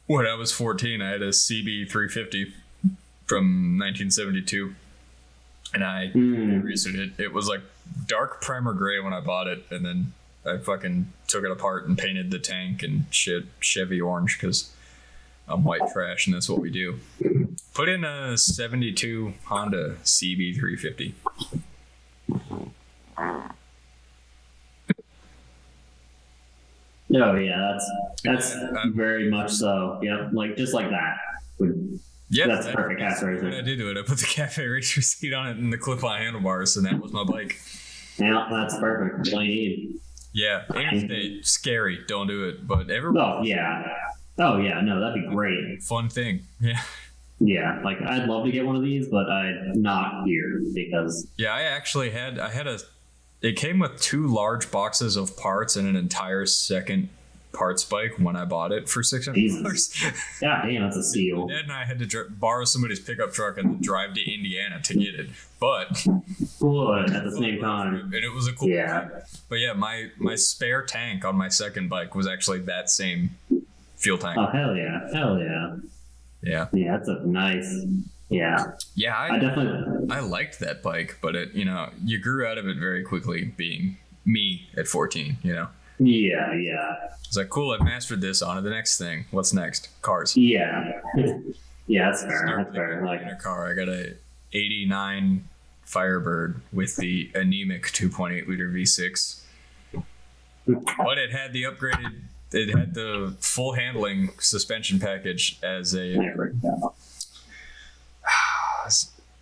when I was 14. I had a CB 350 from 1972. And I raced it. It was like dark primer gray when I bought it, and then I fucking took it apart and painted the tank and shit Chevy orange because I'm white trash and that's what we do. Put in a 72 Honda CB 350. Oh yeah, that's very much so. Yeah, like just like that. Yeah, that's perfect cafe what racer. I did to it. I put the cafe racer seat on it and the clip-on handlebars, and that was my bike. Yeah, that's perfect. That's all you need. Yeah, interstate, scary. Don't do it. But everyone, Oh yeah. Oh yeah. No, that'd be great. fun thing. Yeah. Yeah, like I'd love to get one of these, but I'm not here because Yeah, I actually had it came with 2 large boxes of parts and an entire second parts bike when I bought it for $600. God damn, that's a steal. Dad and I had to borrow somebody's pickup truck and drive to Indiana to get it, but At the same time, and it was a cool Yeah. bike. But yeah, my spare tank on my second bike was actually that same fuel tank. oh hell yeah, Yeah, yeah, that's a nice. Yeah, yeah, I definitely. I liked that bike, but it you grew out of it very quickly. Being me at 14, Yeah, it's like, cool, I've mastered this. On to the next thing. What's next? Cars. yeah, yeah. That's fair. Start That's fair. in Like, a car. I got a '89 Firebird with the anemic 2.8 liter V6, but it had the upgraded. It had the full handling suspension package as a.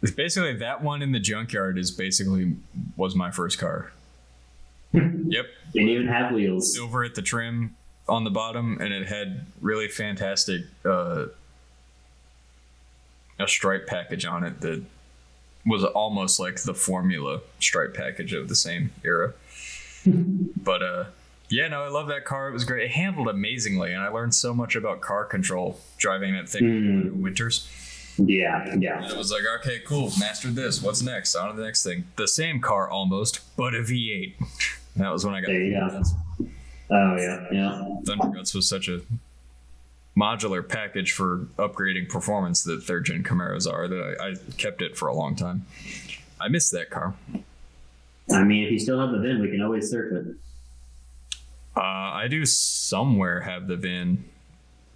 It's basically that one in the junkyard was my first car. Yep. didn't even have wheels. Silver at the trim on the bottom, and it had really fantastic a stripe package on it that was almost like the Formula stripe package of the same era. But yeah, no, I love that car. It was great. It handled amazingly, and I learned so much about car control driving that thing in winters. Yeah. And it was like, okay, cool, mastered this. What's next? On to the next thing. The same car almost, but a V8. That was when I got There you go. Oh yeah. Thunder Guts was such a modular package for upgrading performance that third gen Camaros are. That I kept it for a long time. I miss that car. I mean, if you still have the VIN, we can always search it. I do somewhere have the VIN,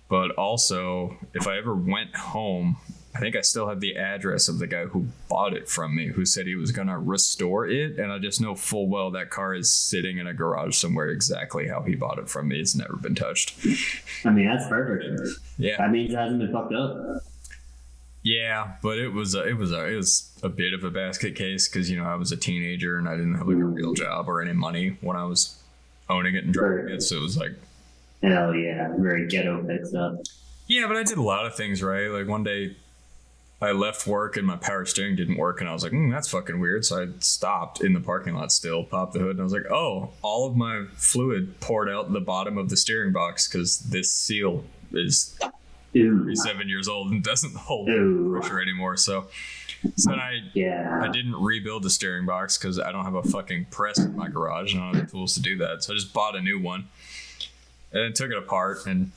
but also if I ever went home, I think I still have the address of the guy who bought it from me, who said he was going to restore it. And I just know full well that car is sitting in a garage somewhere exactly how he bought it from me. It's never been touched. I mean, that's perfect. Yeah. That means it hasn't been fucked up. Yeah, but it was a bit of a basket case because, I was a teenager and I didn't have like a real job or any money when I was owning it and driving it. So it was like, hell yeah, very ghetto fixed up. Yeah, but I did a lot of things right. Like one day I left work and my power steering didn't work and I was like, that's fucking weird. So I stopped in the parking lot still, popped the hood, and I was like, oh, all of my fluid poured out the bottom of the steering box because this seal is 37 years old and doesn't hold pressure anymore. So then I didn't rebuild the steering box because I don't have a fucking press in my garage and I don't have the tools to do that. So I just bought a new one and then took it apart and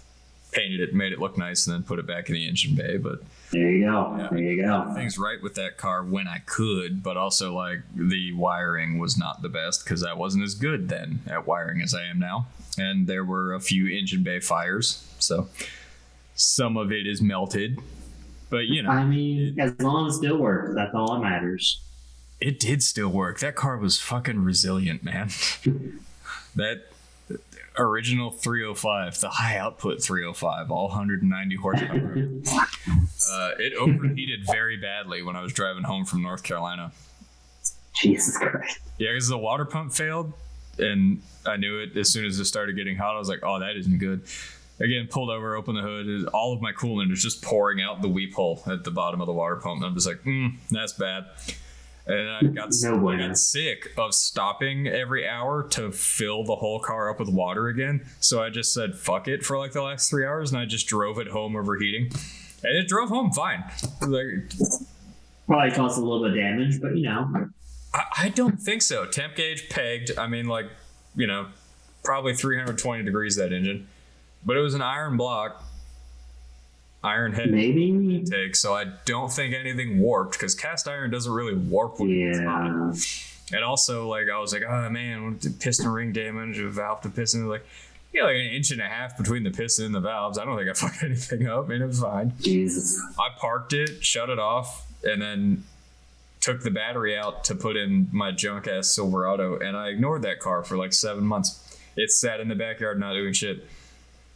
painted it, made it look nice, and then put it back in the engine bay. But there you go. Yeah, there you go. Things right with that car when I could, but also like the wiring was not the best because I wasn't as good then at wiring as I am now. And there were a few engine bay fires. So some of it is melted, but I mean, as long as it still works, that's all that matters. It did still work. That car was fucking resilient, man. That original 305, the high output 305, all 190 horsepower. It overheated very badly when I was driving home from North Carolina. Jesus Christ. Yeah, because the water pump failed, and I knew it as soon as it started getting hot. I was like, oh, that isn't good. Again, pulled over, opened the hood. All of my coolant was just pouring out the weep hole at the bottom of the water pump. And I'm just like, that's bad. And I got sick of stopping every hour to fill the whole car up with water again. So I just said, fuck it for like the last 3 hours. And I just drove it home overheating. And it drove home fine. Like, probably caused a little bit of damage, but I don't think so. Temp gauge pegged. I mean, like, probably 320 degrees that engine. But it was an iron block. Iron head intake, so I don't think anything warped because cast iron doesn't really warp when it's hot. And also, like, I was like, oh man, piston ring damage, a valve to piston, like an inch and a half between the piston and the valves. I don't think I fucked anything up, and it was fine. Jesus. I parked it, shut it off, and then took the battery out to put in my junk ass Silverado, and I ignored that car for like 7 months. It sat in the backyard not doing shit.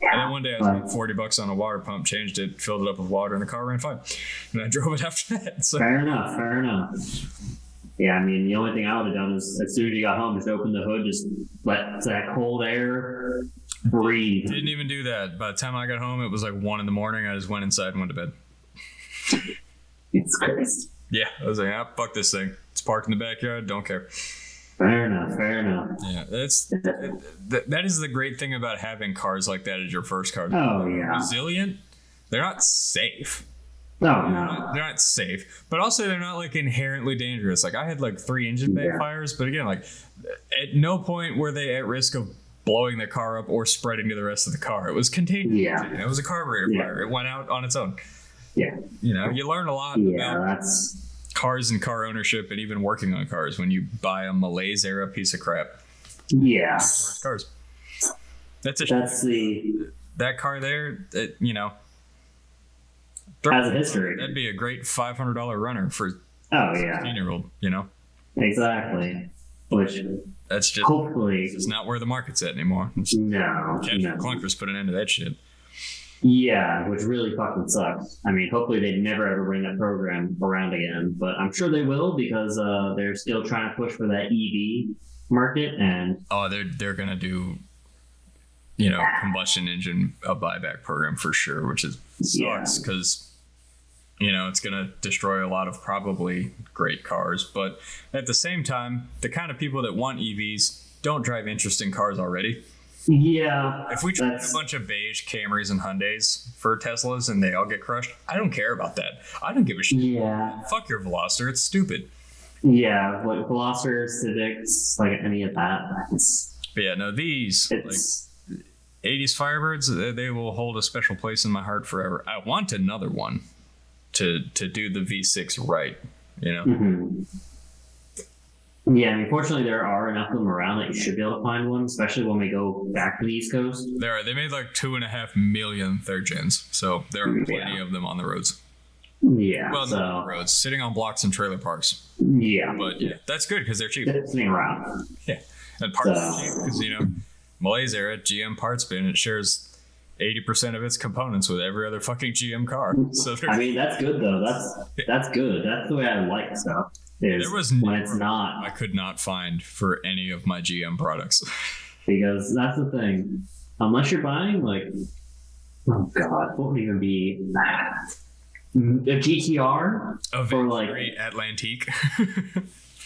And then one day I spent $40 on a water pump, changed it, filled it up with water, and the car ran fine. And I drove it after that. So. Fair enough. Yeah, I mean, the only thing I would have done is as soon as you got home, just open the hood, just let that cold air breathe. Didn't even do that. By the time I got home, it was like 1 a.m. I just went inside and went to bed. It's crazy. Yeah, I was like, fuck this thing. It's parked in the backyard. Don't care. Fair enough. Yeah, that is the great thing about having cars like that as your first car. Oh, yeah. Resilient. They're not safe. No. They're not safe, but also they're not like inherently dangerous. Like I had like 3 engine bay fires, but again, like at no point were they at risk of blowing the car up or spreading to the rest of the car. It was contained. Yeah. It was a carburetor fire. It went out on its own. Yeah. You learn a lot about cars and car ownership and even working on cars when you buy a Malaise era piece of crap. Yeah. Cars. That car there, has a history. That'd be a great $500 runner for a 16-year-old, Exactly. Which that's just hopefully it's not where the market's at anymore. No. Clunkers put an end to that shit. Yeah, which really fucking sucks. I mean, hopefully they never ever bring that program around again, but I'm sure they will because they're still trying to push for that EV market. And they're gonna do combustion engine a buyback program for sure, which sucks because it's gonna destroy a lot of probably great cars, but at the same time, the kind of people that want EVs don't drive interesting cars already. Yeah. If we try a bunch of beige Camrys and Hyundais for Teslas and they all get crushed, I don't care about that. I don't give a shit. Yeah. Fuck your Veloster. It's stupid. Yeah. Like Veloster, Civics, like any of that. But yeah, no, these. 80s Firebirds, they will hold a special place in my heart forever. I want another one to do the V6 right, you know? Mm-hmm. Yeah, unfortunately, there are enough of them around that you should be able to find one, especially when we go back to the East Coast. There are. They made like 2.5 million third gens, so there are plenty of them on the roads. Yeah. Well, not on the roads, sitting on blocks and trailer parks. Yeah. But yeah, that's good because they're cheap. Sitting around. Yeah, and parts are cheap because, you know, Malaise era, GM parts bin, it shares 80% of its components with every other fucking GM car. So I mean, that's good though. That's good. That's the way I like stuff. There was when it's not. I could not find for any of my GM products. Because that's the thing. Unless you're buying like, oh god, what would even be a GTR or like Atlantique.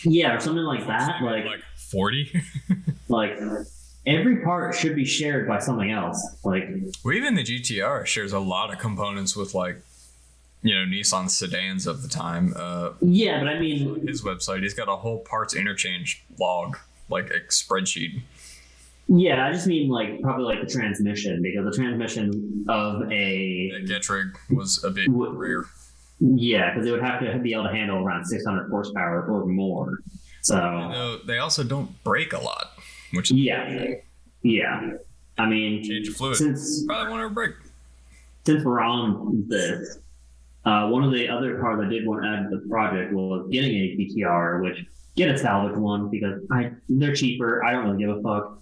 Yeah, or something like that. Like 40. Like every part should be shared by something else. Like, well, even the GTR shares a lot of components with, like, you know, Nissan sedans of the time. Yeah, but I mean, his website, he's got a whole parts interchange log, like a spreadsheet. Yeah, I just mean like probably like the transmission, because the transmission of a Getrag was a bit rare. Yeah, because it would have to be able to handle around 600 horsepower or more. So they also don't brake a lot, which is yeah. I mean, change of fluid. Since probably won't ever break. Since we're on this, one of the other cars I did want to add to the project was getting a GTR, which get a salvage one because they're cheaper. I don't really give a fuck.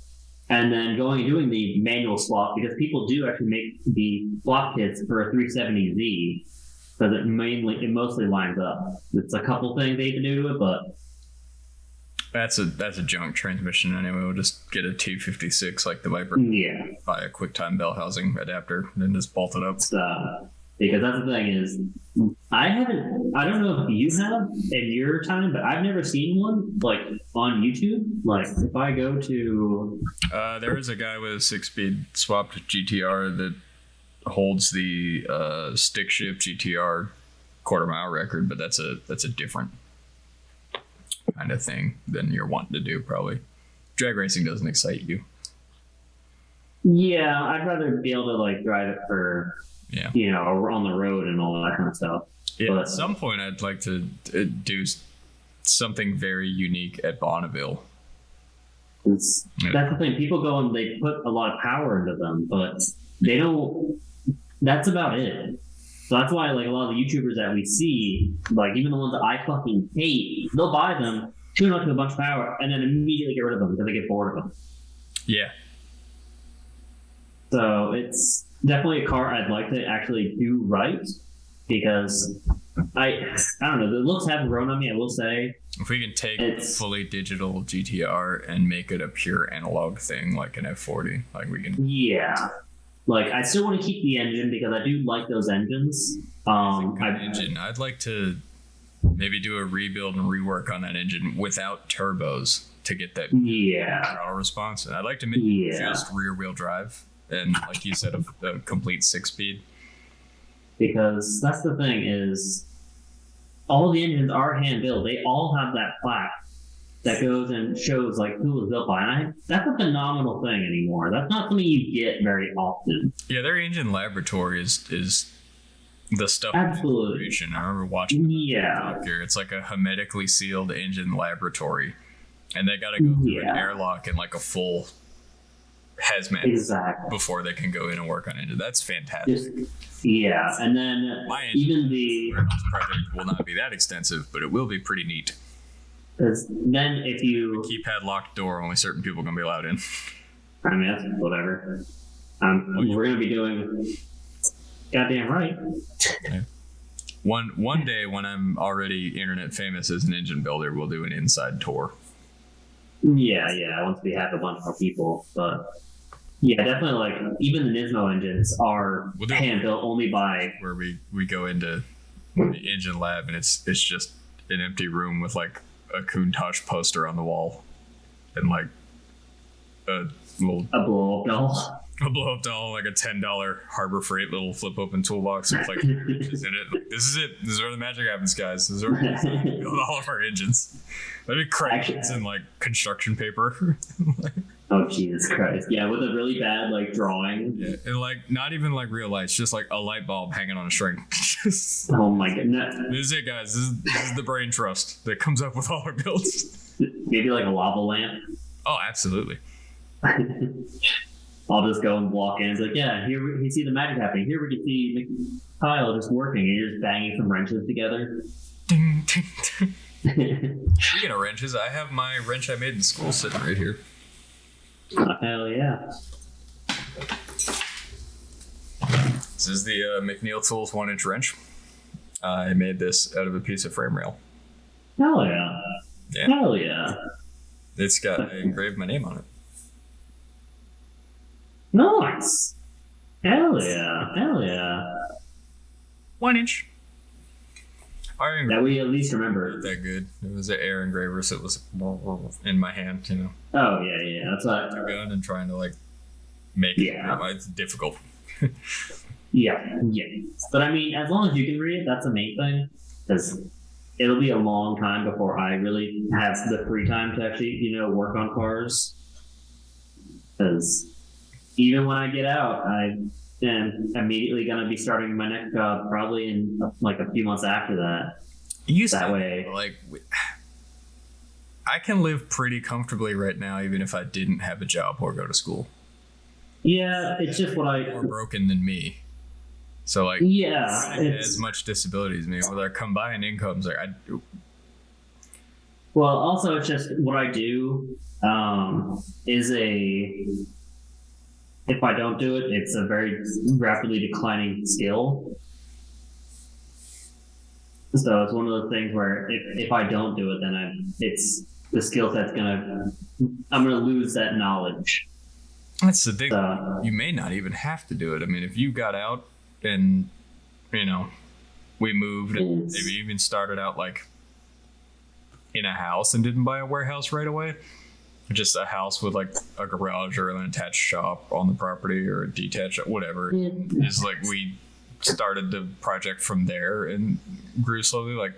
And then going and doing the manual swap, because people do actually make the swap kits for a 370Z, because it mostly lines up. It's a couple things they can do to it, but that's a junk transmission anyway. We'll just get a T56 like the Viper. Yeah. Buy a QuickTime bell housing adapter, and then just bolt it up. Because that's the thing is, I don't know if you have in your time, but I've never seen one like on YouTube. Like if I go to, there is a guy with a 6-speed swapped GTR that holds the stick shift GTR quarter-mile record, but that's a different kind of thing than you're wanting to do. Probably drag racing doesn't excite you. Yeah, I'd rather be able to like drive it for. Yeah, you know, on the road and all that kind of stuff. Yeah, but at some point I'd like to do something very unique at Bonneville. That's the thing. People go and they put a lot of power into them, but they don't. That's about it. So that's why, like, a lot of the YouTubers that we see, like even the ones that I fucking hate, they'll buy them, tune up to a bunch of power, and then immediately get rid of them because they get bored of them. Yeah. So it's definitely a car I'd like to actually do right, because I don't know, the looks have grown on me, I will say. If we can take a fully digital GTR and make it a pure analog thing like an F40, like we can. Yeah, like I still want to keep the engine because I do like those engines. Engine. I'd like to maybe do a rebuild and rework on that engine without turbos to get that throttle response, and I'd like to make it just rear wheel drive. And like you said, a complete 6-speed. Because that's the thing is, all the engines are hand built. They all have that plaque that goes and shows like who was built by. And that's a phenomenal thing anymore. That's not something you get very often. Yeah, their engine laboratory is the stuff. Absolutely. I remember watching. It's like a hermetically sealed engine laboratory, and they got to go through an airlock and like a full hazmat before they can go in and work on it. That's fantastic. And then even the project will not be that extensive, but it will be pretty neat. Then if you keypad locked door, only certain people are gonna be allowed in. I mean, that's whatever. We're gonna be doing goddamn right. Yeah. One day when I'm already internet famous as an engine builder, we'll do an inside tour. Once we have a bunch more people, but definitely, like even the Nismo engines are hand built only by where we go into the engine lab and it's just an empty room with like a Countach poster on the wall and like a blow up doll, like a $10 Harbor Freight little flip open toolbox with like wrenches in it. Like, this is it. This is where the magic happens, guys. This is where we build all of our engines. That'd be cracked in like construction paper. Oh Jesus Christ! Yeah, with a really bad like drawing. Yeah, and like not even like real lights, just like a light bulb hanging on a string. Oh my goodness! This is it, guys. This is the brain trust that comes up with all our builds. Maybe like a lava lamp. Oh, absolutely. I'll just go and walk in. It's like, yeah, here you see the magic happening. Here we can see Kyle just working, and you're just banging some wrenches together. Ding, ding, ding. Speaking of wrenches, I have my wrench I made in school sitting right here. Hell yeah! This is the McNeil Tools 1-inch wrench. I made this out of a piece of frame rail. Hell yeah! Yeah. Hell yeah! I engraved my name on it. Nice! Hell yeah! Hell yeah! 1 inch. I That we at least remember. that good. It was an air engraver, so it was in my hand, you know. Oh yeah. That's what. Gun and trying to like make it. Yeah. It's difficult. Yeah. But I mean, as long as you can read it, that's the main thing. Because it'll be a long time before I really have the free time to actually, work on cars. Because even when I get out, I am immediately going to be starting my next job probably in like a few months after that. That way. Like, I can live pretty comfortably right now, even if I didn't have a job or go to school. Yeah, it's just what More broken than me. So like, Yeah, as much disability as me with our combined incomes, like Well, also it's just what I do is if I don't do it, it's a very rapidly declining skill. So it's one of those things where if I don't do it, then it's the skill set's I'm gonna lose that knowledge. That's the thing. You may not even have to do it. I mean, if you got out and we moved and maybe even started out like in a house and didn't buy a warehouse right away, just a house with like a garage or an attached shop on the property or a detached whatever, is like we started the project from there and grew slowly. Like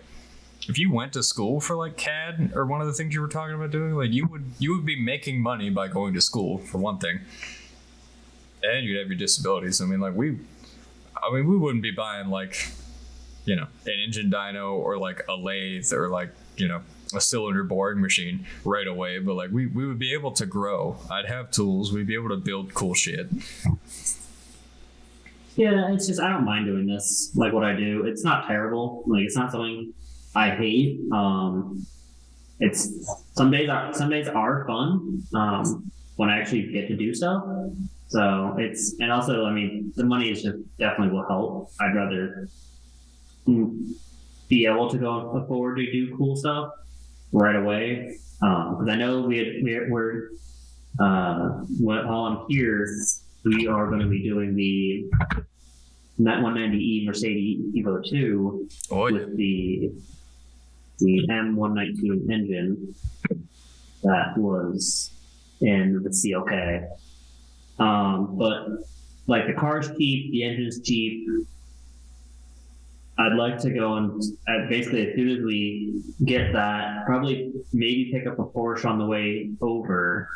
if you went to school for like CAD or one of the things you were talking about doing, like you would be making money by going to school for one thing, and you'd have your disabilities. I mean we wouldn't be buying like an engine dyno or like a lathe or like a cylinder boring machine right away, but like we would be able to grow. I'd have tools. We'd be able to build cool shit. Yeah, it's just I don't mind doing this. Like what I do, it's not terrible. Like it's not something I hate. It's some days are fun when I actually get to do stuff. So and also I mean the money is just definitely will help. I'd rather be able to go afford to do cool stuff right away because I know we're while I'm here we are going to be doing the 190E Mercedes Evo 2 with the M119 engine that was in the CLK. But like the car's cheap, the engine's cheap. I'd like to go and basically as soon as we get that, probably maybe pick up a Porsche on the way over.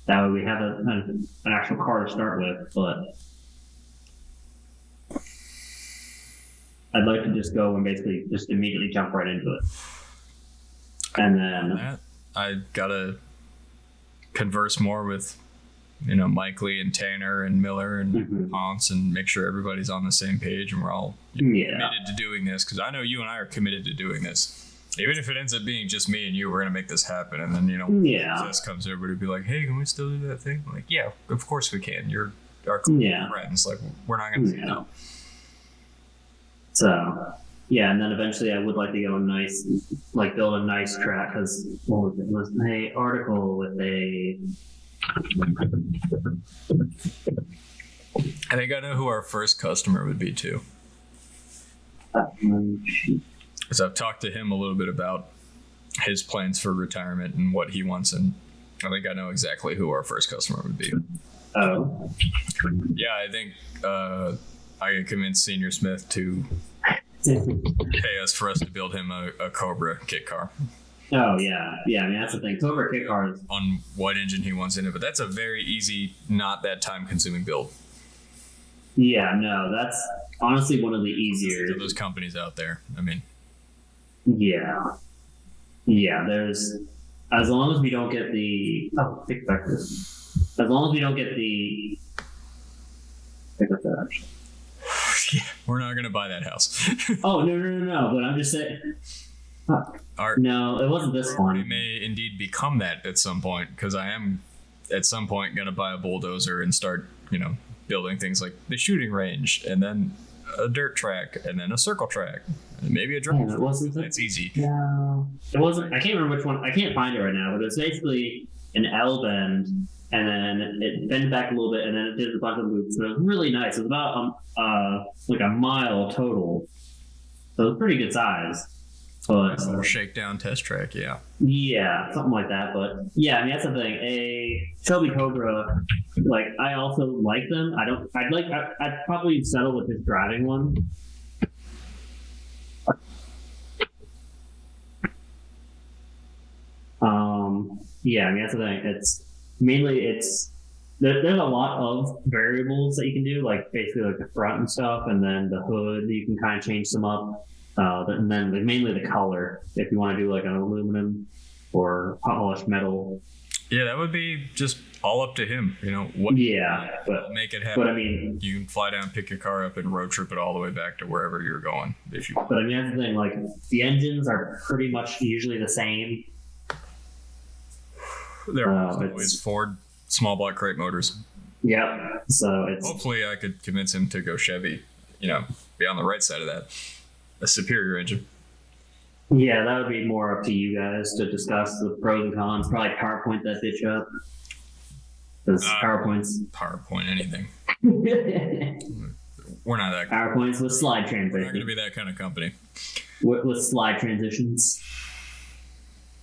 That way we have an actual car to start with, but I'd like to just go and basically just immediately jump right into it. And then I gotta converse more with Mike Lee and Tanner and Miller and Hans and make sure everybody's on the same page and we're all committed to doing this, because I know you and I are committed to doing this. Even if it ends up being just me and you, we're gonna make this happen. And then Jess comes over to be like, "Hey, can we still do that thing?" I'm like, "Yeah, of course we can. You're our friends. Like, we're not gonna say no." So and then eventually I would like to go build a nice track, because it was an article with a. I think I know who our first customer would be too. Because I've talked to him a little bit about his plans for retirement and what he wants, and I think I know exactly who our first customer would be. Oh. Yeah, I think I could convince Senior Smith to pay us for us to build him a Cobra kit car. Oh yeah, yeah. I mean that's the thing. Cobra kit cars. On what engine he wants in it, but that's a very easy, not that time consuming build. Yeah, no, that's honestly one of the easier. To those companies out there. I mean, Yeah, yeah. There's as long as we don't get the pick vector. As long as we don't get the pick up that actually. yeah, we're not gonna buy that house. Oh no! But I'm just saying. Fuck. Our No, it wasn't this it one. may indeed become that at some point, because I am at some point gonna buy a bulldozer and start, building things like the shooting range, and then a dirt track, and then a circle track, and maybe a drive. Man, it wasn't. That's easy. No, it wasn't. I can't remember which one. I can't find it right now. But it's basically an L bend, and then it bent back a little bit, and then it did a bunch of loops. So it was really nice. It was about like a mile total. So it was pretty good size. But Nice little shakedown test track, yeah. yeah, something like that. But yeah, I mean that's the thing. A Shelby Cobra, like I also like them. I don't. I'd probably settle with this driving one. Yeah, I mean that's the thing. It's mainly there's a lot of variables that you can do, like basically like the front and stuff, and then the hood you can kind of change some up. And then mainly the color, if you want to do like an aluminum or polished metal. Yeah, that would be just all up to him. What? Yeah, but Make it happen. but I mean, You can fly down, pick your car up, and road trip it all the way back to wherever you're going, if you want. but I mean that's the thing. Like the engines are pretty much usually the same. There are it's- always Ford small block crate motors. Yep. So it's Hopefully, I could convince him to go Chevy. Be on the right side of that. A superior engine. yeah, that would be more up to you guys to discuss the pros and cons. Probably PowerPoint that bitch up. Because PowerPoints. PowerPoint, anything. We're not that. PowerPoints with slide We're not going to transitions. be that kind of company. With slide transitions.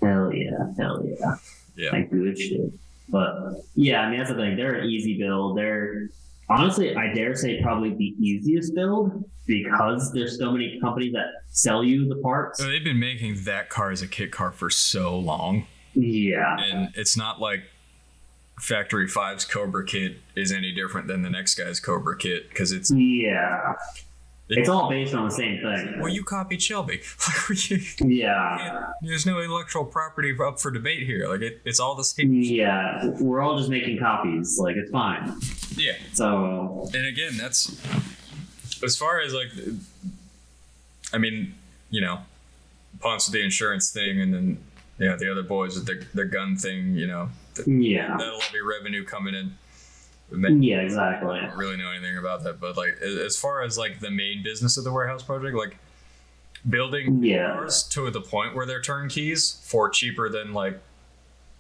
Hell yeah. Yeah. Like good shit. But yeah, I mean that's the thing. They're an easy build. They're honestly, I dare say, probably the easiest build because there's so many companies that sell you the parts. So they've been making that car as a kit car for so long, Yeah, and it's not like Factory 5's Cobra kit is any different than the next guy's Cobra kit, because it's yeah. It's all based on the same thing. well, you copied Shelby. Yeah, There's no intellectual property up for debate here. Like it's all the same. yeah. We're all just making copies. Like it's fine. Yeah. So And again, that's as far as like, I mean, Ponce with the insurance thing, and then the other boys with the gun thing. yeah, That'll be revenue coming in. yeah, exactly. I don't really know anything about that, but like as far as like the main business of the warehouse project, like building Yeah. cars to the point where they're turnkeys for cheaper than like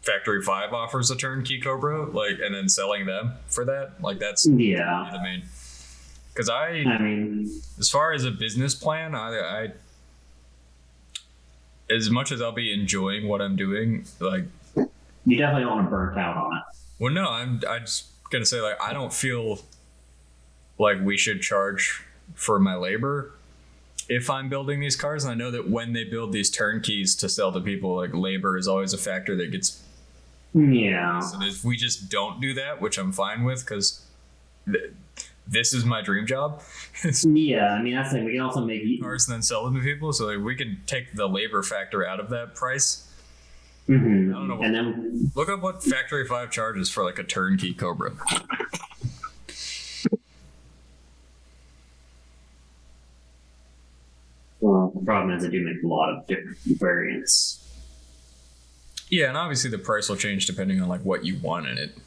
Factory 5 offers a turnkey Cobra, like, and then selling them for that, like that's Yeah, the main. Because I mean, as far as a business plan, I as much as I'll be enjoying what I'm doing, like, you definitely don't want to burn out on it. well, no, I'm just gonna say like I don't feel like we should charge for my labor if I'm building these cars. And I know that when they build these turnkeys to sell to people, like labor is always a factor that gets. Yeah, So if we just don't do that, which I'm fine with, because this is my dream job, yeah. I mean, that's the thing. We can also make cars and then sell them to people. So like, we can take the labor factor out of that price. Mhm. I don't know. And then Look up what Factory 5 charges for like a turnkey Cobra. well, the problem is they do make a lot of different variants. Yeah, and obviously the price will change depending on like what you want in it.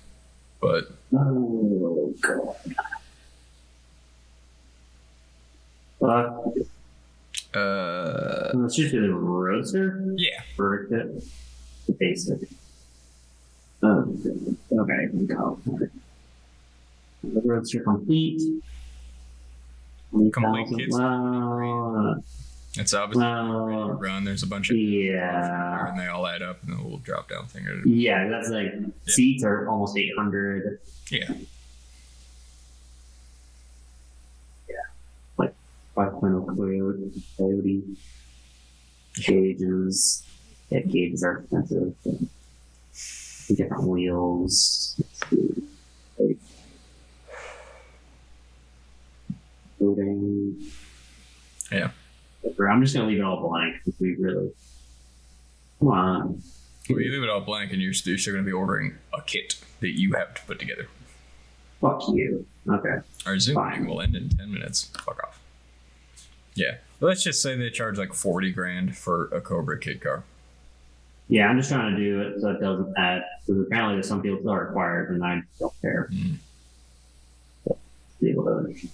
But Oh god. Let's just do the roadster yeah, or the basic. Okay, go. The roadster complete. Complete kits. it's obviously Well, around. There's a bunch of yeah. and they all add up, and the little drop down thing. Yeah, that's like seats are almost 800. Yeah, 5.0 Coyote gauges. Yeah, cages are expensive. Different wheels. Building. Yeah. I'm just gonna leave it all blank because we really. Come on. Well, you leave it all blank, and you're still going to be ordering a kit that you have to put together. Fuck you. Okay. Our Zoom Fine. meeting will end in 10 minutes. Fuck off. Yeah. Let's just say they charge like 40 grand for a Cobra kit car. Yeah, I'm just trying to do it so it doesn't add. Because apparently there's some people that are required, and I don't care. Deal with it.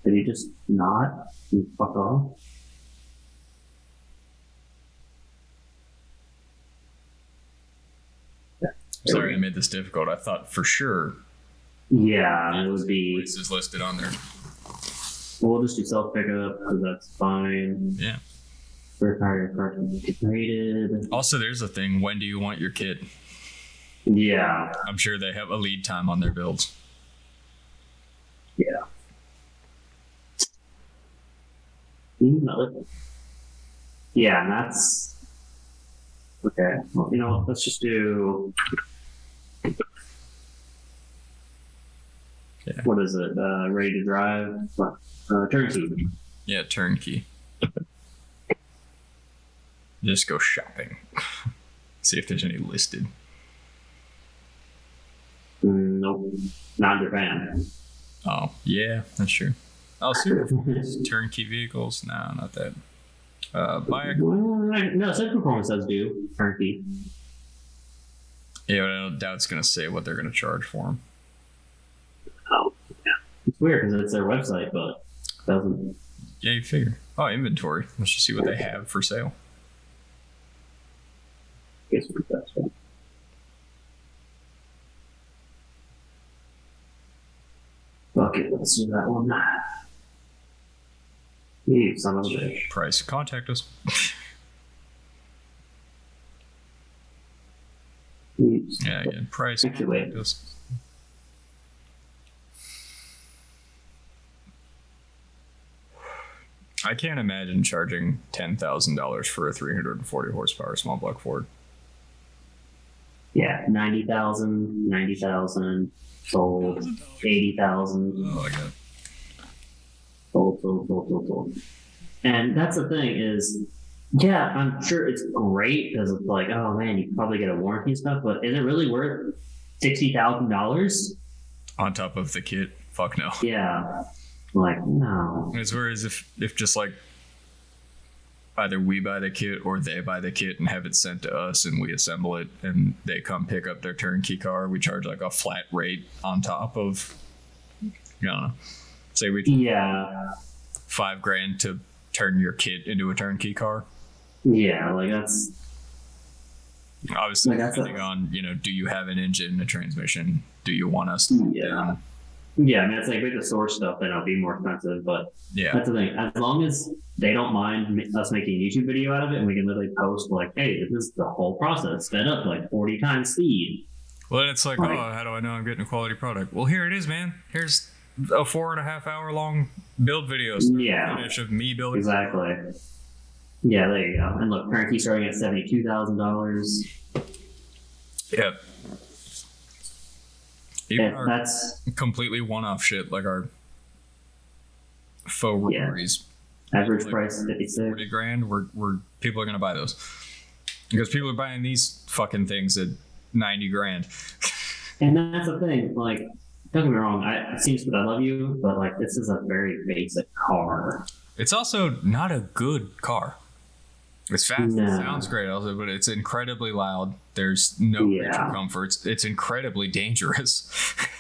Did you just not? You fuck off. Sorry I made this difficult. I thought for sure Yeah, it would be. places listed on there. We'll just do self pickup because that's fine. Yeah. Verify your card can be rated. Also, there's a thing. When do you want your kit? Yeah, I'm sure they have a lead time on their builds. yeah. Yeah, and that's okay. Well, you know what? Let's just do. Yeah. What is it? Ready to drive? What? Turnkey. Yeah, turnkey. Just go shopping. See if there's any listed. Nope, not in Japan. Oh, yeah, that's true. Oh, super. Turnkey vehicles? No, not that. Buy a... No, Super Performance does do turnkey. Yeah, but I don't doubt it's going to say what they're going to charge for them. Oh, yeah. It's weird because it's their website, but it doesn't. Yeah, you figure. Oh, inventory. Let's just see what they have for sale. Guess what that's for. Fuck it, let's do that one. You son of a bitch. Price. Contact us. Yeah, again. Price. Actually, wait. Contact us. I can't imagine charging $10,000 for a 340 horsepower small block Ford. Yeah, 90,000, 90,000, sold, 80,000, Oh my god. sold. And that's the thing is, yeah, I'm sure it's great because it's like, oh man, you can probably get a warranty and stuff, but is it really worth $60,000? On top of the kit, fuck no. Yeah, like no. It's whereas if just like either we buy the kit or they buy the kit and have it sent to us and we assemble it and they come pick up their turnkey car, we charge like a flat rate on top of, I don't know, say we Yeah, $5,000 to turn your kit into a turnkey car. yeah, like that's Obviously, Like, that's depending on, do you have an engine, a transmission? Do you want us to? Yeah. Yeah, I mean, it's like we have to source stuff, then it'll be more expensive. But Yeah. that's the thing. As long as they don't mind us making a YouTube video out of it, and we can literally post like, "Hey, this is the whole process, sped up like 40 times speed." Well, then it's like, Right. oh, how do I know I'm getting a quality product? Well, here it is, man. Here's a 4.5 hour long build video. Yeah. Finish of me building. Exactly. Yeah, there you go. And look, turnkey starting at $72,000. Yep. Even Yeah, our that's completely one-off shit like our faux Yeah. rotaries, average like price 56. $40,000. We're people are gonna buy those because people are buying these fucking things at $90,000. And that's the thing. Like, don't get me wrong. It seems that I love you, but like, this is a very basic car. It's also not a good car. It's fast. No. It sounds great, also, but it's incredibly loud. There's no Yeah. creature comforts. It's incredibly dangerous.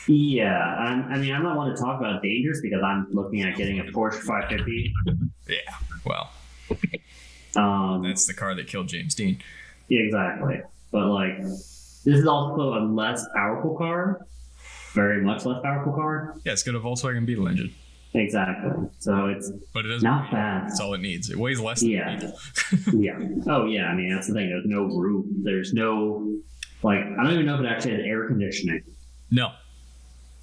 Yeah, I mean, I'm not one to talk about dangers because I'm looking at getting a Porsche 550. Yeah. Well, that's the car that killed James Dean. Yeah, exactly. But like, this is also a less powerful car, very much less powerful car. Yeah, it's got a Volkswagen Beetle engine, Exactly. So it's but it doesn't. not weigh. bad. That's all it needs. It weighs less than Yeah. a Beetle. Yeah. Oh yeah. I mean, that's the thing. There's no roof. There's no like. I don't even know if it actually has air conditioning. No,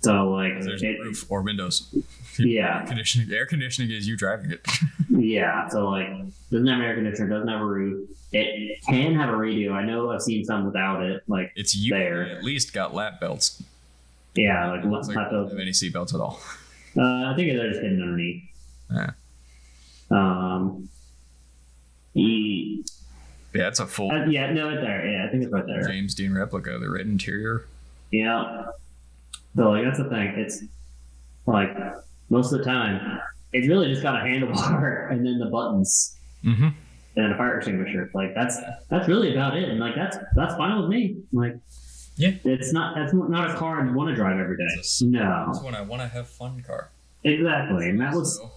So like, there's no roof or windows. Yeah. Air conditioning is you driving it. Yeah, so like doesn't have an air conditioner, doesn't have a roof. It can have a radio. I know I've seen some without it. Like It's you there. at least got lap belts. Yeah, like It's like lap don't belts. have any seat belts at all. I think they're just hidden underneath. Yeah. He, Yeah, it's a full yeah, no, it's there. Yeah, I think it's right there. James Dean replica, the red interior. Yeah. So like that's the thing. It's like most of the time, it's really just got a handlebar and then the buttons Mm-hmm. and a fire extinguisher. Like that's really about it. And like that's fine with me. Like Yeah. that's not a car I want to drive every day. That's No, when I want to have fun car. exactly. And that was So,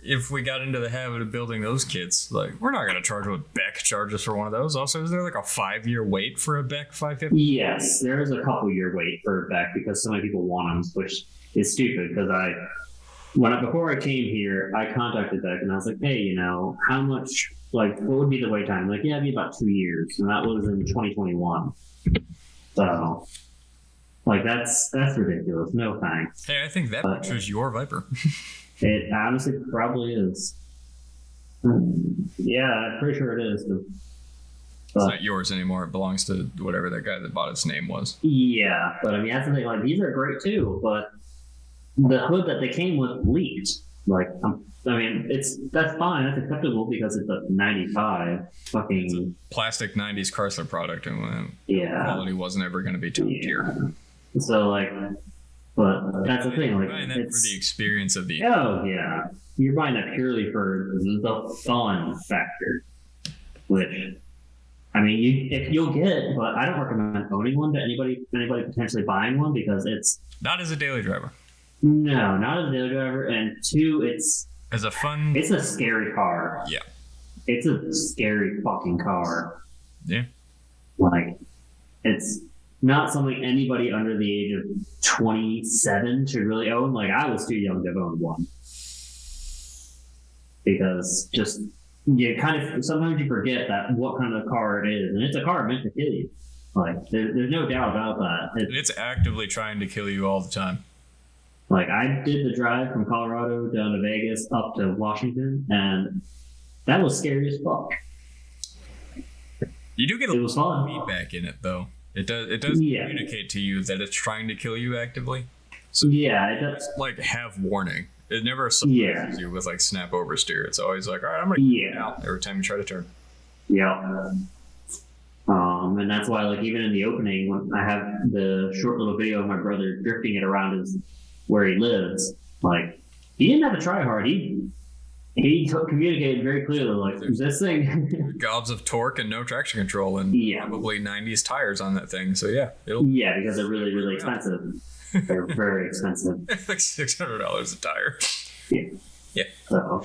if we got into the habit of building those kits, like we're not gonna charge what Beck charges for one of those. Also, is there like a 5-year wait for a Beck 550? yes. There is a couple year wait for it back because so many people want them, which is stupid. Because before I came here, I contacted Beck and I was like, hey, you know, how much? Like, what would be the wait time? Like, yeah, it'd be about 2 years, and that was in 2021. So, like, that's ridiculous. No thanks. Hey, I think that picture's your Viper. It honestly probably is. Yeah, I'm pretty sure it is. It's not yours anymore. It belongs to whatever that guy that bought its name was. Yeah, but I mean that's the thing. Like these are great too, but the hood that they came with leaked. Like, I mean, that's fine. That's acceptable because it's a '95 fucking Plastic 90s Chrysler product, and yeah. quality wasn't ever going to be top tier. So like, but that's the thing. Like, Buying that for the experience of the. oh yeah, you're buying that purely for the fun factor, which. I mean, if you'll get, but I don't recommend owning one to anybody potentially buying one because it's Not as a daily driver. no, not as a daily driver, and two, it's As a fun. a scary car. Yeah. It's a scary fucking car. Yeah. Like, it's not something anybody under the age of 27 should really own. Like, I was too young to have owned one because just. You kind of sometimes you forget that what kind of car it is, and it's a car meant to kill you. Like there's no doubt about that. It's actively trying to kill you all the time. Like I did the drive from Colorado down to Vegas up to Washington, and that was scary as fuck. You do get a It was fun. feedback in it though. It does Yeah. communicate to you that it's trying to kill you actively. Yeah, it does. Like have warning. It never surprises you with like snap oversteer. It's always like, all right, I'm gonna get Yeah. out every time you try to turn. Yeah. And that's why, like, even in the opening, when I have the short little video of my brother drifting it around where he lives, like, he didn't have to try hard. He communicated very clearly, like, this thing. Gobs of torque and no traction control and Yeah. probably 90s tires on that thing. So yeah, it'll Yeah, because they're really, really expensive. They're very expensive. like $600 a tire. So,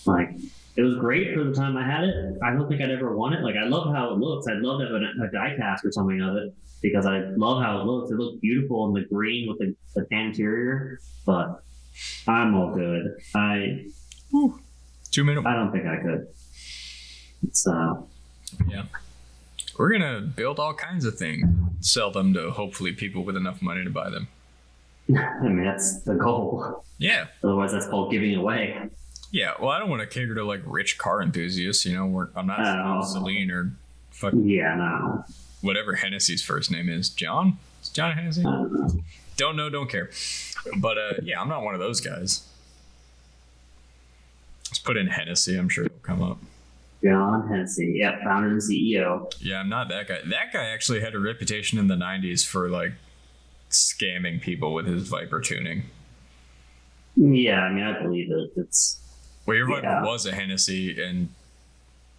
like, it was great for the time I had it. I don't think I'd ever want it. Like, I love how it looks. I'd love to have a die cast or something of it because I love how it looks. It looks beautiful in the green with the tan interior, but I'm all good. 2 minute. I don't think I could. So, Yeah. We're gonna build all kinds of things, sell them to hopefully people with enough money to buy them. I mean, that's the goal. Yeah. Otherwise, that's called giving away. Yeah, well, I don't want to cater to like rich car enthusiasts, you know. I'm not Oh. Celine or fucking Yeah, no. whatever Hennessy's first name is. John? Is it John Hennessy? I don't know. Don't know, don't care. But yeah, I'm not one of those guys. Just put in Hennessy, I'm sure it'll come up. John Hennessy. Yep, founder and CEO. Yeah, I'm not that guy. That guy actually had a reputation in the 90s for like scamming people with his Viper tuning. Yeah, I mean, I believe it. Well, your Viper Yeah. was a Hennessy, and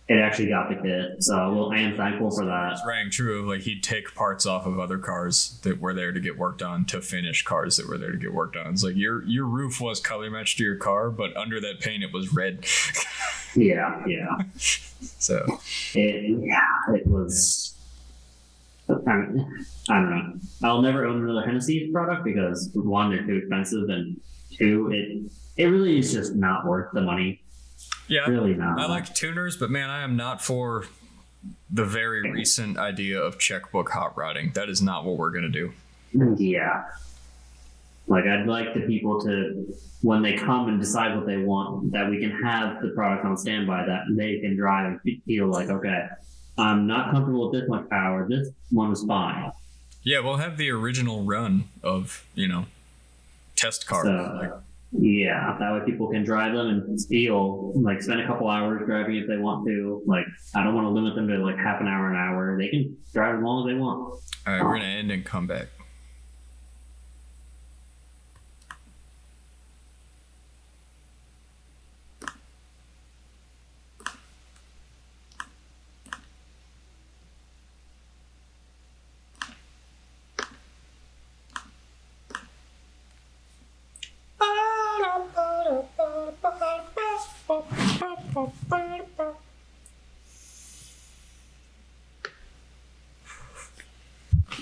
It actually got the kit, so I am thankful for that. it's rang true of like he'd take parts off of other cars that were there to get worked on to finish cars that were there to get worked on. It's like your roof was color matched to your car, but under that paint it was red. Yeah. So It was. I don't know. I'll never own another Hennessy product because one, they're too expensive, and two, it really is just not worth the money. yeah, Really not. I like tuners, but man, I am not for the very recent idea of checkbook hot rodding. That is not what we're gonna do. Yeah. Like, I'd like the people to, when they come and decide what they want, that we can have the product on standby that they can drive and feel like, okay, I'm not comfortable with this much power. This one was fine. Yeah, we'll have the original run of, test cars. So, yeah, that way people can drive them and feel like spend a couple hours driving if they want to. Like, I don't want to limit them to like half an hour. They can drive as long as they want. All right, we're gonna end and come back.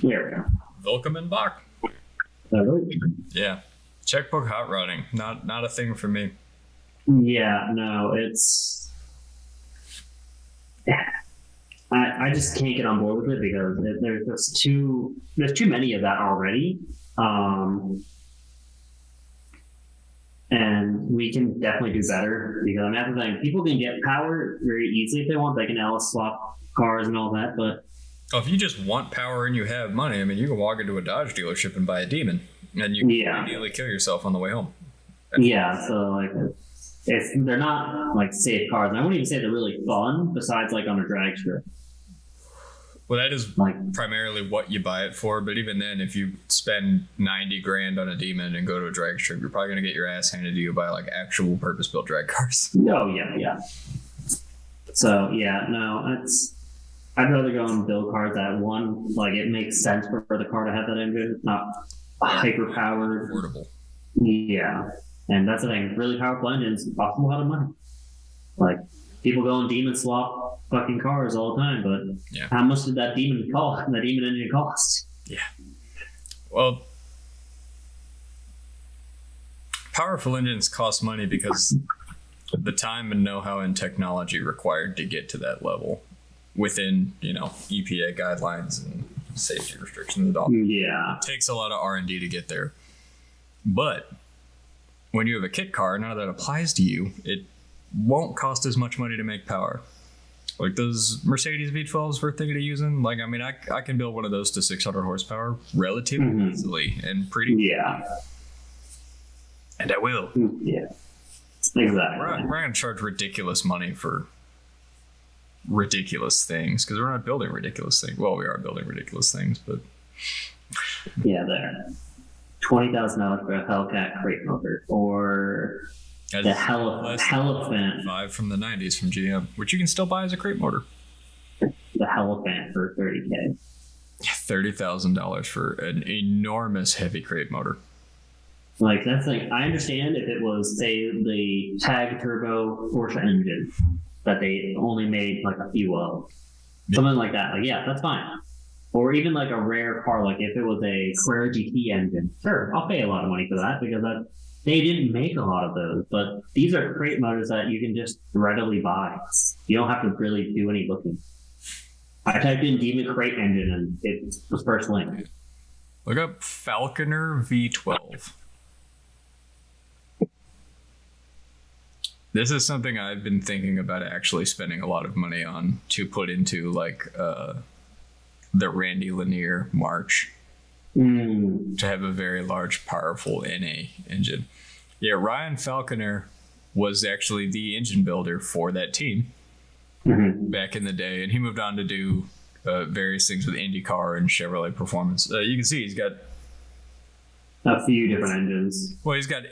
There we go. Welcome in Bach. Hello. Yeah, checkbook hot rodding, not a thing for me. Yeah, no, it's. I just can't get on board with it because there's too many of that already, and we can definitely do better because I mean that's the thing. People can get power very easily if they want. They can LS swap cars and all that, but If you just want power and you have money, I mean, you can walk into a Dodge dealership and buy a Demon, and you can immediately kill yourself on the way home. Yeah, so like they're not like safe cars. And I wouldn't even say they're really fun besides like on a drag strip. Well, that is primarily what you buy it for. But even then, if you spend $90,000 on a Demon and go to a drag strip, you're probably gonna get your ass handed to you by like actual purpose-built drag cars. Oh yeah. So yeah, no, I'd rather go and build cars that one like it makes sense for the car to have that engine. It's not hyper powered. Affordable. Yeah, and that's the thing. Really powerful engines cost a lot of money. Like people go and Demon swap fucking cars all the time, but how much did that Demon cost? That Demon engine cost? Yeah. Well, powerful engines cost money because the time and know-how and technology required to get to that level within EPA guidelines and safety restrictions and all. Yeah, it takes a lot of R&D to get there. But when you have a kit car, none of that applies to you. It won't cost as much money to make power. Like those Mercedes V12s we're thinking of using. Like, I mean, I can build one of those to 600 horsepower relatively easily and pretty. Yeah. And I will. Yeah. Exactly. We're going to charge ridiculous money for ridiculous things because we're not building ridiculous things. Well, we are building ridiculous things, but yeah, there. $20,000 for a Hellcat crate motor, or the Hellefant 5 from the 90s from GM, which you can still buy as a crate motor. The Hellefant for $30,000. $30,000 for an enormous heavy crate motor. Like that's like I understand if it was say the Tag Turbo Porsche engine that they only made like a few of, something like that. Like yeah, that's fine. Or even like a rare car, like if it was a Carrera GT engine, sure, I'll pay a lot of money for that because they didn't make a lot of those. But these are crate motors that you can just readily buy. You don't have to really do any looking. I typed in Demon crate engine and it was first link. Look up Falconer V12. This is something I've been thinking about actually spending a lot of money on to put into like the Randy Lanier March to have a very large, powerful NA engine. Yeah, Ryan Falconer was actually the engine builder for that team back in the day, and he moved on to do various things with IndyCar and Chevrolet Performance. You can see he's got a few different engines. Well, he's got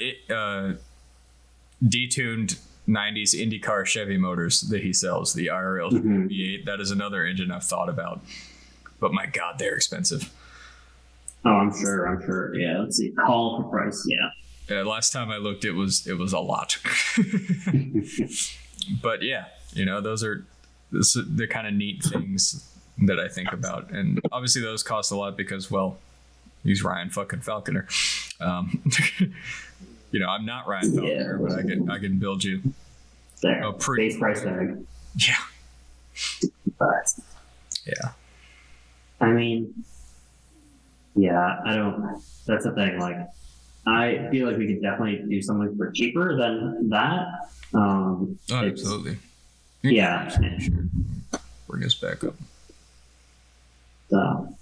detuned 90s IndyCar Chevy motors that he sells, the IRL V8. That is another engine I've thought about. But my God, they're expensive. Oh, I'm sure. Yeah, let's see. Call for price, yeah. Last time I looked, it was a lot. But yeah, those are the kind of neat things that I think about. And obviously those cost a lot because, well, he's Ryan fucking Falconer. I'm not Ryan Falconer, but I can build you a pretty base price tag. Yeah. But yeah. I mean, yeah, I don't. That's the thing. Like, I feel like we could definitely do something for cheaper than that. Oh, It's- absolutely. Yeah. Sure. Bring us back up. So,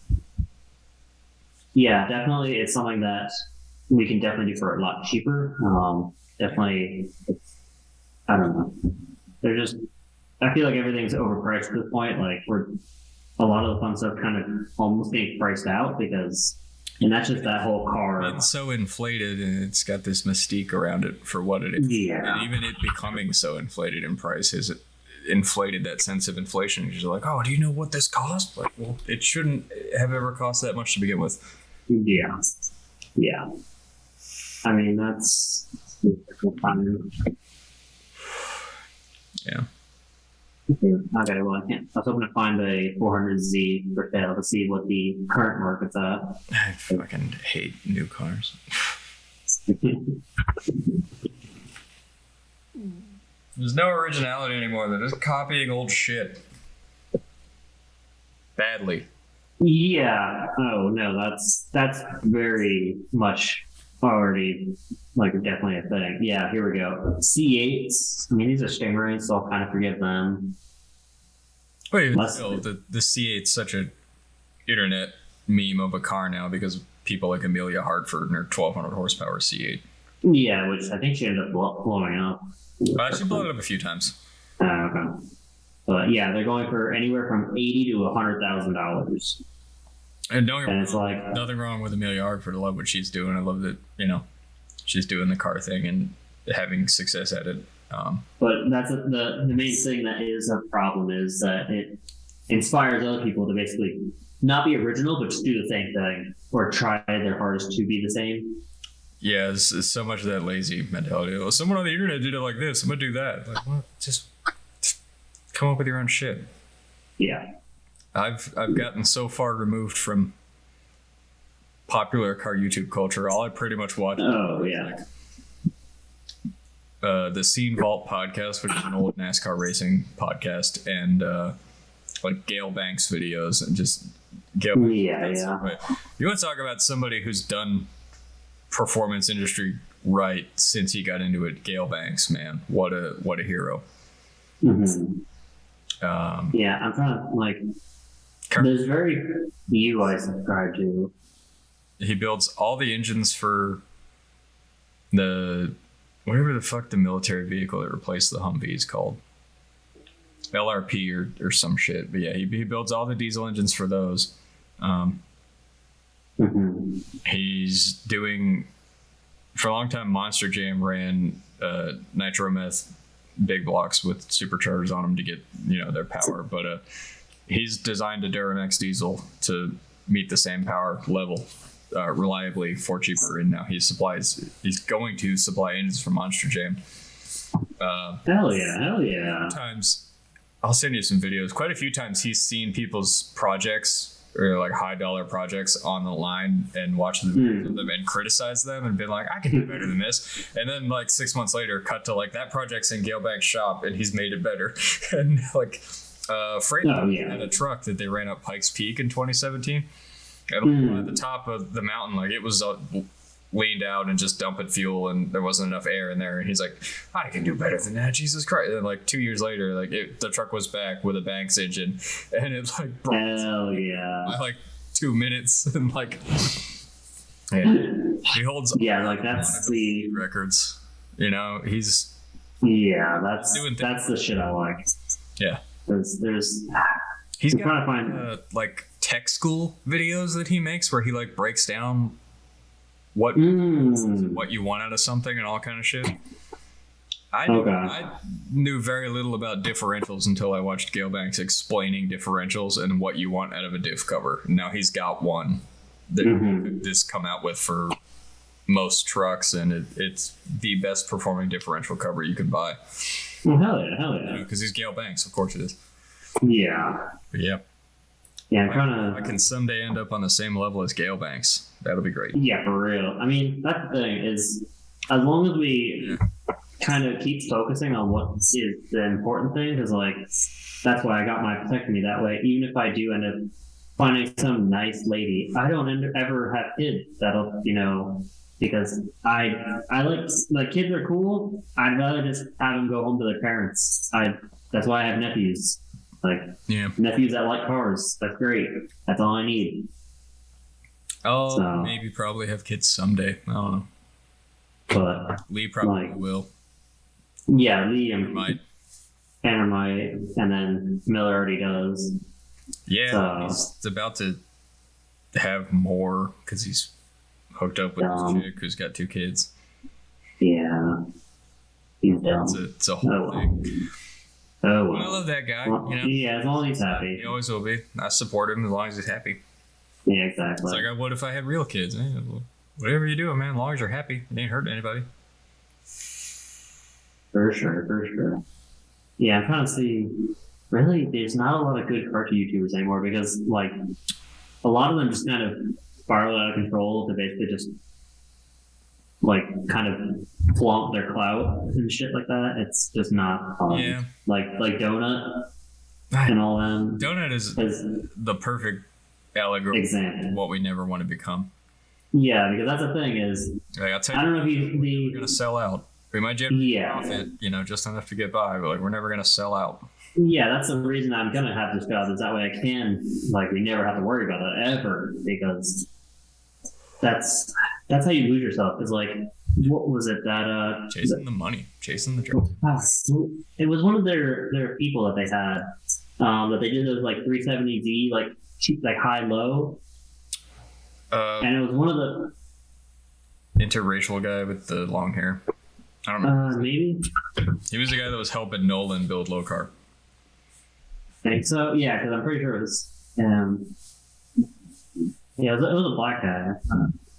yeah, definitely, it's something that we can definitely do for a lot cheaper. Definitely, I don't know. They're just, I feel like everything's overpriced at this point. Like a lot of the fun stuff kind of almost being priced out because, and that's just that whole car. It's so inflated, and it's got this mystique around it for what it is. Yeah. And even it becoming so inflated in price has inflated that sense of inflation. You're like, oh, do you know what this cost? Like, well, it shouldn't have ever cost that much to begin with. Yeah. Yeah. I mean, that's fun. Yeah. Okay, well, I can't. I was hoping to find a 400Z for sale to see what the current market's at. I fucking hate new cars. There's no originality anymore. They're just copying old shit. Badly. Yeah. Oh no, that's very much already like definitely a thing. Yeah. Here we go. C8s. I mean, these are Stingrays, so I'll kind of forgive them. Wait, Less- still, the C8's such a internet meme of a car now because people like Amelia Hartford and her 1200 horsepower C8. Yeah, which I think she ended up blowing up. She blew it up a few times. Okay. But yeah, they're going for anywhere from $80,000 to $100,000. And don't get And me it's wrong, like, nothing wrong with Amelia Hartford. I love what she's doing. I love that, she's doing the car thing and having success at it. but that's the main thing that is a problem is that it inspires other people to basically not be original, but just do the same thing or try their hardest to be the same. Yeah, it's so much of that lazy mentality. Well, someone on the internet did it like this. I'm gonna do that. Like, what? Just come up with your own shit. Yeah. I've gotten so far removed from popular car YouTube culture. All I pretty much watch Oh yeah. the Scene Vault podcast, which is an old NASCAR racing podcast, and like Gale Banks videos, and just Gale Banks. Yeah. But you want to talk about somebody who's done performance industry right since he got into it? Gale Banks, man, what a hero. hmm Um, Yeah, I'm trying to like. There's very few I subscribe to. he builds all the engines for the whatever the fuck the military vehicle that replaced the Humvee is called, LRP or some shit. But yeah, he builds all the diesel engines for those. hmm He's doing, for a long time, Monster Jam ran nitro meth big blocks with superchargers on them to get their power, but he's designed a Duramax diesel to meet the same power level reliably for cheaper, and now he's going to supply engines for Monster Jam. Hell yeah. Times I'll send you some videos. Quite a few times he's seen people's projects or like high dollar projects on the line and watched the videos of them and criticized them and been like, I can do better than this. And then like 6 months later, cut to like that project's in Gale Banks' shop and he's made it better. And like Freight had a truck that they ran up Pikes Peak in 2017. And at the top of the mountain, like it was leaned out and just dumping fuel, and there wasn't enough air in there. And he's like, I can do better than that, Jesus Christ. And then like 2 years later, like the truck was back with a Banks engine, and it like broke Hell yeah. by like 2 minutes, and like he holds Yeah, like that's the records. He's that's doing things. that's the shit I like. Yeah. There's He's I'm got trying to find like tech school videos that he makes where he like breaks down what you want out of something and all kind of shit. I knew very little about differentials until I watched Gale Banks explaining differentials and what you want out of a diff cover. Now he's got one that this come out with for most trucks, and it's the best performing differential cover you can buy. Well, hell yeah. Because he's Gale Banks, of course it is. Yeah. But yeah. Yeah, I'm trying to. I can someday end up on the same level as Gale Banks. That'll be great. Yeah, for real. I mean, that's the thing is, as long as we kind of keep focusing on what is the important thing, because like that's why I got my vasectomy that way. Even if I do end up finding some nice lady, I don't ever have kids that'll because I like kids are cool. I'd rather just have them go home to their parents. That's why I have nephews. Like nephews that like cars. That's great. That's all I need. Oh, maybe probably have kids someday. I don't know. But Lee probably will. Yeah, Lee might. Tanner might, and then Miller already does. Yeah, he's about to have more because he's hooked up with this chick who's got 2 kids. Yeah, he's dumb. It's a whole thing. Oh, well. I love that guy. Well, yeah, as long as he's happy. He always will be. I support him as long as he's happy. Yeah, exactly. It's like I would if I had real kids. Whatever you do, man, as long as you're happy, it ain't hurting anybody. For sure. Yeah, I'm trying to see. Really, there's not a lot of good car YouTubers anymore because, like, a lot of them just kind of spiral out of control to basically just, like, kind of flaunt their clout and shit like that. It's just not fun. Yeah. Like Donut and all them. Donut is the perfect allegory example of what we never want to become. Yeah, because that's the thing is, like, I'll tell you, I don't know if we're going to sell out. We might generate profit, just enough to get by, but like we're never going to sell out. Yeah, that's the reason I'm going to have this job, is that way I can, like, we never have to worry about that ever, because that's how you lose yourself. Is like, what was it that chasing the money, chasing the job. It was one of their people that they had that they did those like 370Z, like cheap, like high low, and it was one of the interracial guy with the long hair. I don't know. Maybe he was the guy that was helping Nolan build low car. I think so. Yeah, because I'm pretty sure it was. It was a black guy,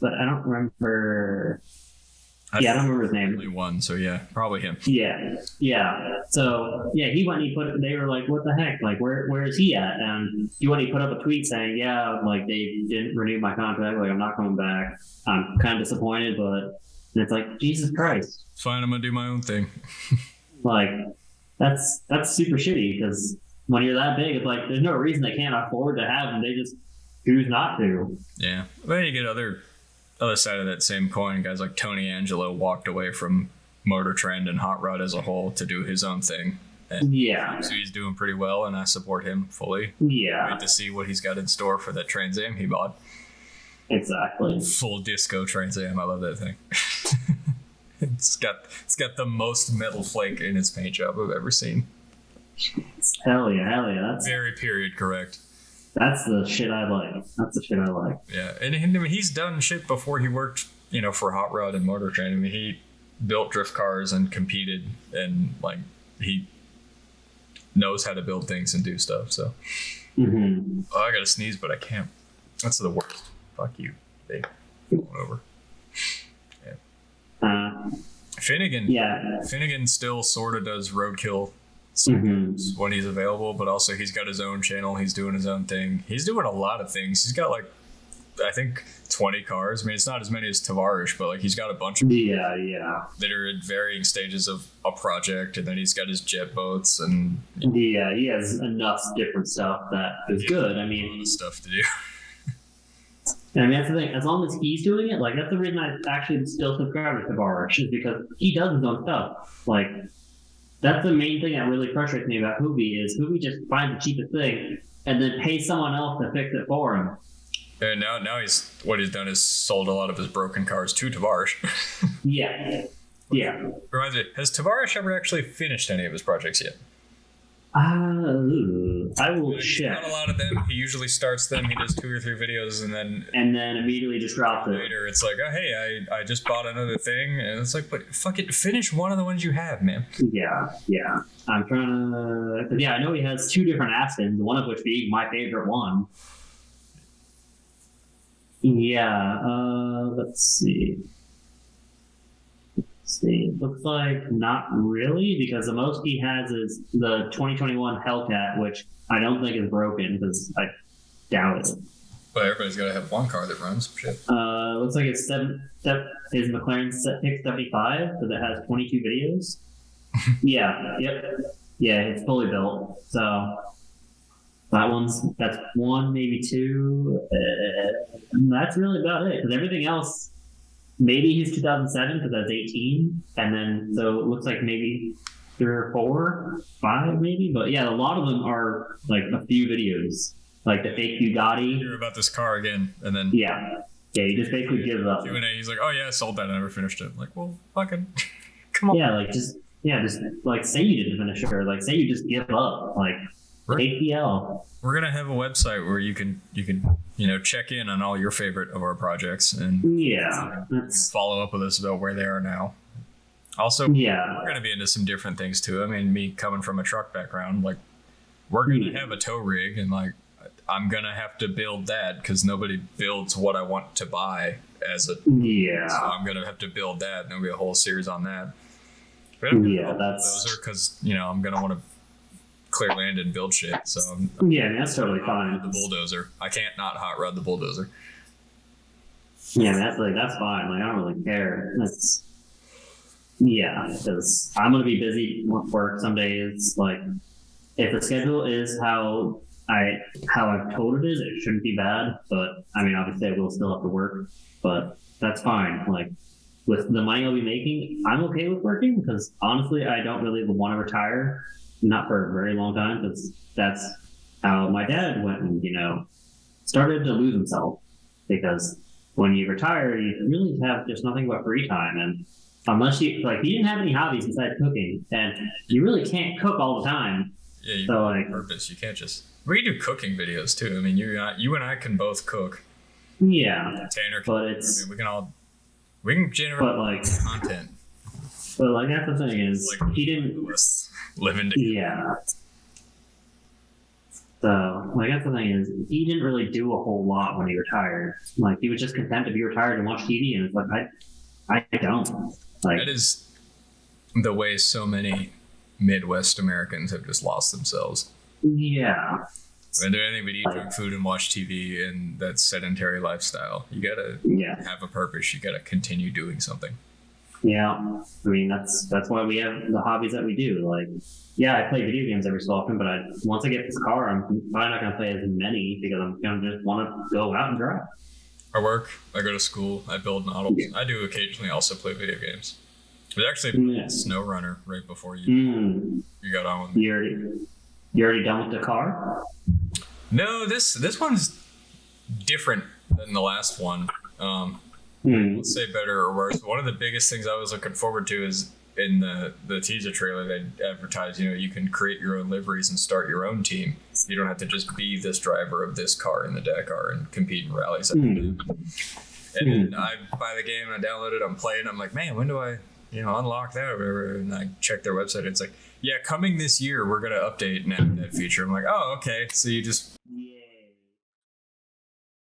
but I don't remember. I don't remember his name. Only one, so yeah, probably him. Yeah. So yeah, he went and he put. They were like, "What the heck? Like, where is he at?" And he went and he put up a tweet saying, "Yeah, like they didn't renew my contract. Like I'm not coming back. I'm kind of disappointed, but." And it's like, Jesus Christ. It's fine, I'm gonna do my own thing. Like, that's super shitty, because when you're that big, it's like there's no reason they can't afford to have them. They just choose not to. Yeah. But then you get other side of that same coin. Guys like Tony Angelo walked away from Motor Trend and Hot Rod as a whole to do his own thing. And so he's doing pretty well, and I support him fully. Yeah. Wait to see what he's got in store for that Trans Am he bought. Exactly. Full disco Trans Am. I love that thing. It's got the most metal flake in its paint job I've ever seen. Hell yeah. That's very period correct. That's the shit I like. Yeah, and he's done shit before he worked, for Hot Rod and Motor Trend. I mean, he built drift cars and competed, and like he knows how to build things and do stuff. So, I gotta sneeze, but I can't. That's the worst. Fuck you, babe. Over. Yeah. Finnegan. Yeah. Finnegan still sort of does roadkill sometimes when he's available, but also he's got his own channel. He's doing his own thing. He's doing a lot of things. He's got like, I think 20 cars. I mean, it's not as many as Tavarish, but like he's got a bunch of that are in varying stages of a project, and then he's got his jet boats and he has enough different stuff that is good. I mean, a lot of stuff to do. I mean, that's the thing. As long as he's doing it, like that's the reason I actually still subscribe to Tavarish, is because he does his own stuff. Like that's the main thing that really frustrates me about Hoobie is Hoobie just finds the cheapest thing and then pays someone else to fix it for him. And now what he's done is sold a lot of his broken cars to Tavarish. Yeah. Reminds me, has Tavarish ever actually finished any of his projects yet? I will check. Not a lot of them. He usually starts them. He does 2 or 3 videos, and then immediately just drops it. Later, it's like, oh hey, I just bought another thing, and it's like, but fuck it, finish one of the ones you have, man. Yeah. I'm trying to. Yeah, I know he has 2 different Aspens, one of which being my favorite one. Yeah. Let's see. Looks like not really, because the most he has is the 2021 Hellcat, which I don't think is broken because I doubt it. But everybody's got to have one car that runs. Shit. Looks like it's his McLaren pick 75 because it has 22 videos. Yeah. It's fully built. So that's 1, maybe 2. That's really about it, because everything else maybe he's 2007 because that's 18, and then so it looks like maybe 3 or 4, 5 maybe. But yeah, a lot of them are like a few videos, like the fake Bugatti. Hear about this car again, and then Yeah, he just basically gives up. Q&A, he's like, "Oh yeah, I sold that. I never finished it." I'm like, well, fucking, come on. Yeah, just like say you didn't finish it, or like say you just give up, like take the L. We're gonna have a website where you can check in on all your favorite of our projects and Yeah, that's follow up with us about where they are now. Also, yeah. we're going to be into some different things too. I mean, me coming from a truck background, like we're going to have a tow rig, and like I'm going to have to build that because nobody builds what I want to buy as a. Yeah. So I'm going to have to build that, and there'll be a whole series on that. Yeah, that's those are because I'm going to want to clear land and build shit. So yeah, that's totally fine. the bulldozer. I can't not hot rod the bulldozer. Yeah, that's fine. Like I don't really care. That's because I'm gonna be busy with work some days. Like if the schedule is how I've told it is, it shouldn't be bad. But I mean, obviously, I will still have to work, but that's fine. Like with the money I'll be making, I'm okay with working because honestly, I don't really want to retire, not for a very long time, because that's how my dad went and started to lose himself. Because when you retire, you really have just nothing but free time, and unless he didn't have any hobbies besides cooking, and you really can't cook all the time. Yeah, you So, have a purpose. You can't just. We do cooking videos too. I mean, you and I can both cook. Yeah, Tanner, but we can generate but like content. but like that's the thing is Like he didn't. living together. Yeah. So like that's the thing is he didn't really do a whole lot when he retired. Like he was just content to be retired and watch TV, and it's like I don't like. That is the way so many Midwest Americans have just lost themselves. Yeah. When they're anything but eat junk food and watch TV and that sedentary lifestyle, you gotta have a purpose. You gotta continue doing something. Yeah, I mean that's why we have the hobbies that we do. Like, yeah, I play video games every so often, but once I get this car, I'm probably not gonna play as many because I'm gonna just want to go out and drive. I work, I go to school, I build models. Yeah. I do occasionally also play video games. There's actually Snow Runner right before you got on with me. You already done with the car? No, this one's different than the last one. Let's say better or worse. One of the biggest things I was looking forward to is in the teaser trailer they advertised, you can create your own liveries and start your own team. You don't have to just be this driver of this car in the Dakar and compete in rallies. And then I buy the game and I download it, I'm playing, I'm like, man, when do I unlock that or whatever? And I check their website, it's like, yeah, coming this year we're gonna update and add that feature. I'm like, oh, okay. So you just